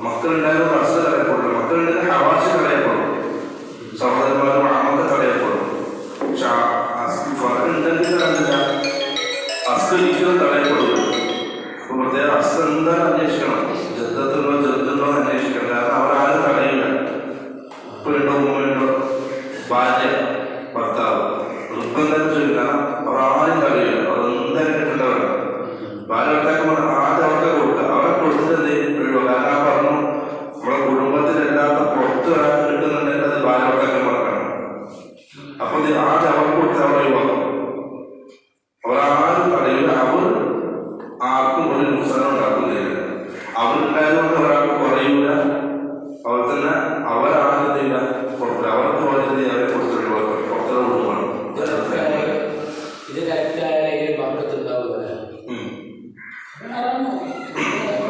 മക്കളുണ്ടായാലും അസ്ല് തടയപ്പെടില്ല. മക്കളുണ്ടെങ്കിൽ ഹവാഷ് തടയപ്പെടും, സഹോദരന്മാരും ആമൊക്കെ തടയപ്പെടും. പക്ഷെ ഉണ്ടെങ്കിൽ അസ്ലിരിക്കലും തടയപ്പെടില്ല. അപ്പൊ പ്രത്യേകം അസ്ല് എന്താണ് അന്വേഷിക്കണം. ജദ്ദത്തുണ്ടോ അന്വേഷിക്കണം. കാരണം അവരാരും തടയില്ല. ഉപ്പയുണ്ടോ, ഉമ്മയുണ്ടോ, ഭാര്യ, ഭർത്താവ്, നിർബന്ധം ചോദിക്കും. കാരണം അവർ ആരും തടയില്ല. അവർ എന്തായാലും കിട്ടേണ്ടവരാണ്. ഭാര്യ ഭർത്താക്കന്മാർ ആദ്യം അവർക്ക് കൊടുക്കുക. അവരെ കൊടുത്തിട്ട് എഴുതുക. കാരണം പറഞ്ഞു നമ്മളെ കുടുംബത്തിലല്ലാത്ത പുറത്ത് ഒരാൾ കിട്ടുന്നുണ്ടെങ്കിൽ അത് ഭാര്യ ഭർത്താക്കന്മാർക്കാണ്. അപ്പൊ ആദ്യം അവർക്ക് കൊടുത്ത് അവർ ഒഴിവാക്കും. അവരാരും തടയില്ല. അവർ ആർക്കും ഒരു നുക്സാനം ഉണ്ടാക്കുന്നില്ല. അവരുണ്ടായതുകൊണ്ട് ഒരാൾക്ക് കുറയൂല. അവർ തന്നെ അവരാരും ചെയ്യില്ല, പുറത്ത് അവർക്ക് വളരെ അവരെ കൊടുത്തിട്ട് പുറത്തുള്ള കുടുംബമാണ്.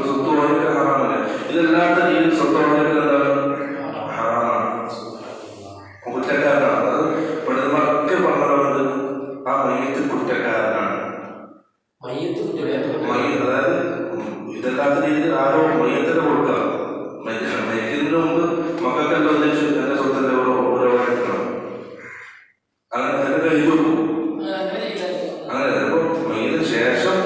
സ്വത്ത് ഓടിക്കൽ ഹറാമല്ലേ. ഇതല്ലാത്ത രീതിയിൽ സ്വത്ത് ഓടിക്കൽ എന്താണ്? ഹറാമാണ്, കുറ്റക്കാരനാണ്. അത് പെണ്ണുമൊക്കെ പറഞ്ഞതുകൊണ്ട് ആ മയ്യത്ത് കുറ്റക്കാരനാണ്. അതായത് ഇതല്ലാത്ത രീതിയിൽ ആരോ മയ്യത്തിന് കൊടുക്കുക. മയ്യത്തിന് മുമ്പ് മക്കൾക്കെല്ലാം ഉദ്ദേശിച്ചു എന്റെ സ്വത്തിന്റെ ഓരോ എടുക്കണം. അങ്ങനെ എന്റെ കൈ കൊടുക്കും. അങ്ങനെ ചിലപ്പോ മയ്യത്തിന് ശേഷം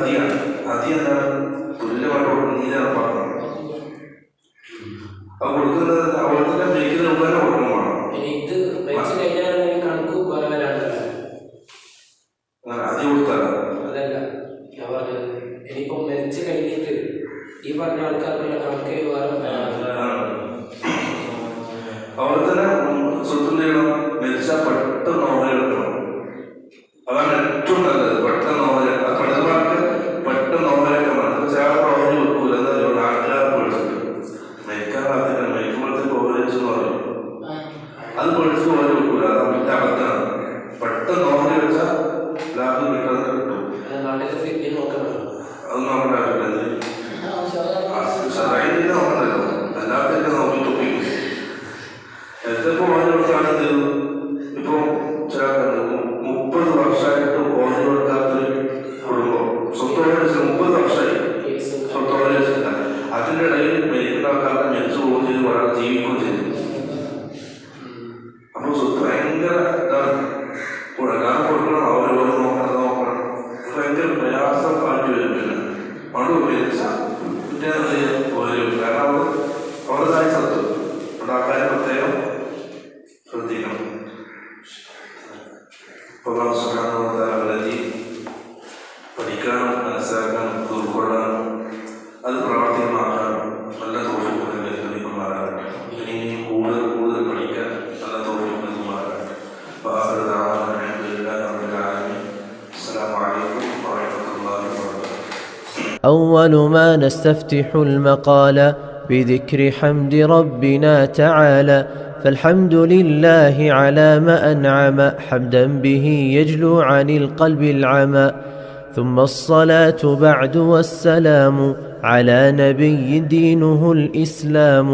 ഹദിയാണ്. ഹദി എന്താണ്? തുല്യമായിട്ട് കൊടുക്കുന്ന നീരാണ് പറഞ്ഞത്. അത് കൊടുക്കുന്നത് അവിടുത്തെ മേക്കുന്ന മുമ്പേ കൊടുക്കണം. ഹദി കൊടുത്താലോ? അതല്ല ഞാൻ പറഞ്ഞത്, ഇനിയിപ്പോ മരിച്ചു കഴിഞ്ഞിട്ട് ഈ പറഞ്ഞ ആൾക്കാർക്കുള്ള കണക്ക് അവിടെ തന്നെ സ്വന്തം ചെയ്യണം. മരിച്ചാൽ പെട്ടെന്ന് നോവൽ എടുക്കണം. അതാണ് ഏറ്റവും നല്ലത്. പെട്ടെന്ന് നോവൽ പെട്ടെന്ന് നോവലൊക്കെ വേണം. ചേർന്ന് നോവൽ വെക്കൂല എന്നല്ലോ നാട്ടുകാർ പേടിച്ചിട്ട്. മരിക്കാറാത്തില്ല, മരിക്കുമ്പോഴത്തേക്ക് നോവൽ വെച്ചെന്ന് പറയും. അത് പേടിച്ച് നോവൽ വെക്കൂല. അത് അവരുടെ അബദ്ധമാണ്. പെട്ടെന്ന് നോവൽ വെച്ചാൽ ലാഭം കിട്ടാതെ കിട്ടും. അത് നമ്മുടെ അറിയില്ല. നോക്കണല്ലോ, അല്ലാത്ത നോക്കി തൊപ്പിക്കും. എത്രപ്പോ ഓരോ കൊടുത്താണത്. ഇപ്പൊ ചില 30 വർഷമായിട്ട് ഓരോ കൊടുക്കാത്തൊരു കുടുംബം സ്വന്തം 30 വർഷമായി സ്വന്തം വെച്ചില്ല. അതിൻ്റെ ഇടയിൽ മരിക്കുന്ന ആൾക്കാരുടെ മരിച്ചു പോകുകയും ചെയ്തു, ഒരാൾ ജീവിക്കുകയും ചെയ്തു. അപ്പൊ സ്വത്ത് ഭയങ്കര ഇതാണ്. കാരണം കൊടുക്കണം, അവരോട് നോക്കണം. ഭയങ്കര പ്രയാസം കാട്ടി വരും. പിന്നെ മണു ഉപയോഗിച്ചാൽ കാരണം അവരുടേതായ സ്വത്ത് ഉണ്ടാക്കാൻ പ്രത്യേകം ശ്രദ്ധിക്കണം. പഠിക്കാനും മനസ്സിലാക്കാനും ഉൾക്കൊള്ളാനും അത് പ്രാവർത്തികമാക്കാനും നല്ല തോഫീക്ക് ലഭിക്കുമാറാകട്ടെ. ഇനി കൂടുതൽ പഠിക്കാൻ നല്ല തോഫീക്ക് ലഭിക്കുമാറാകട്ടെ. أول ما نستفتح المقال بذكر حمد ربنا تعالى فالحمد لله على ما أنعم حمدا به يجلو عن القلب العمى ثم الصلاة بعد والسلام على نبي دينه الإسلام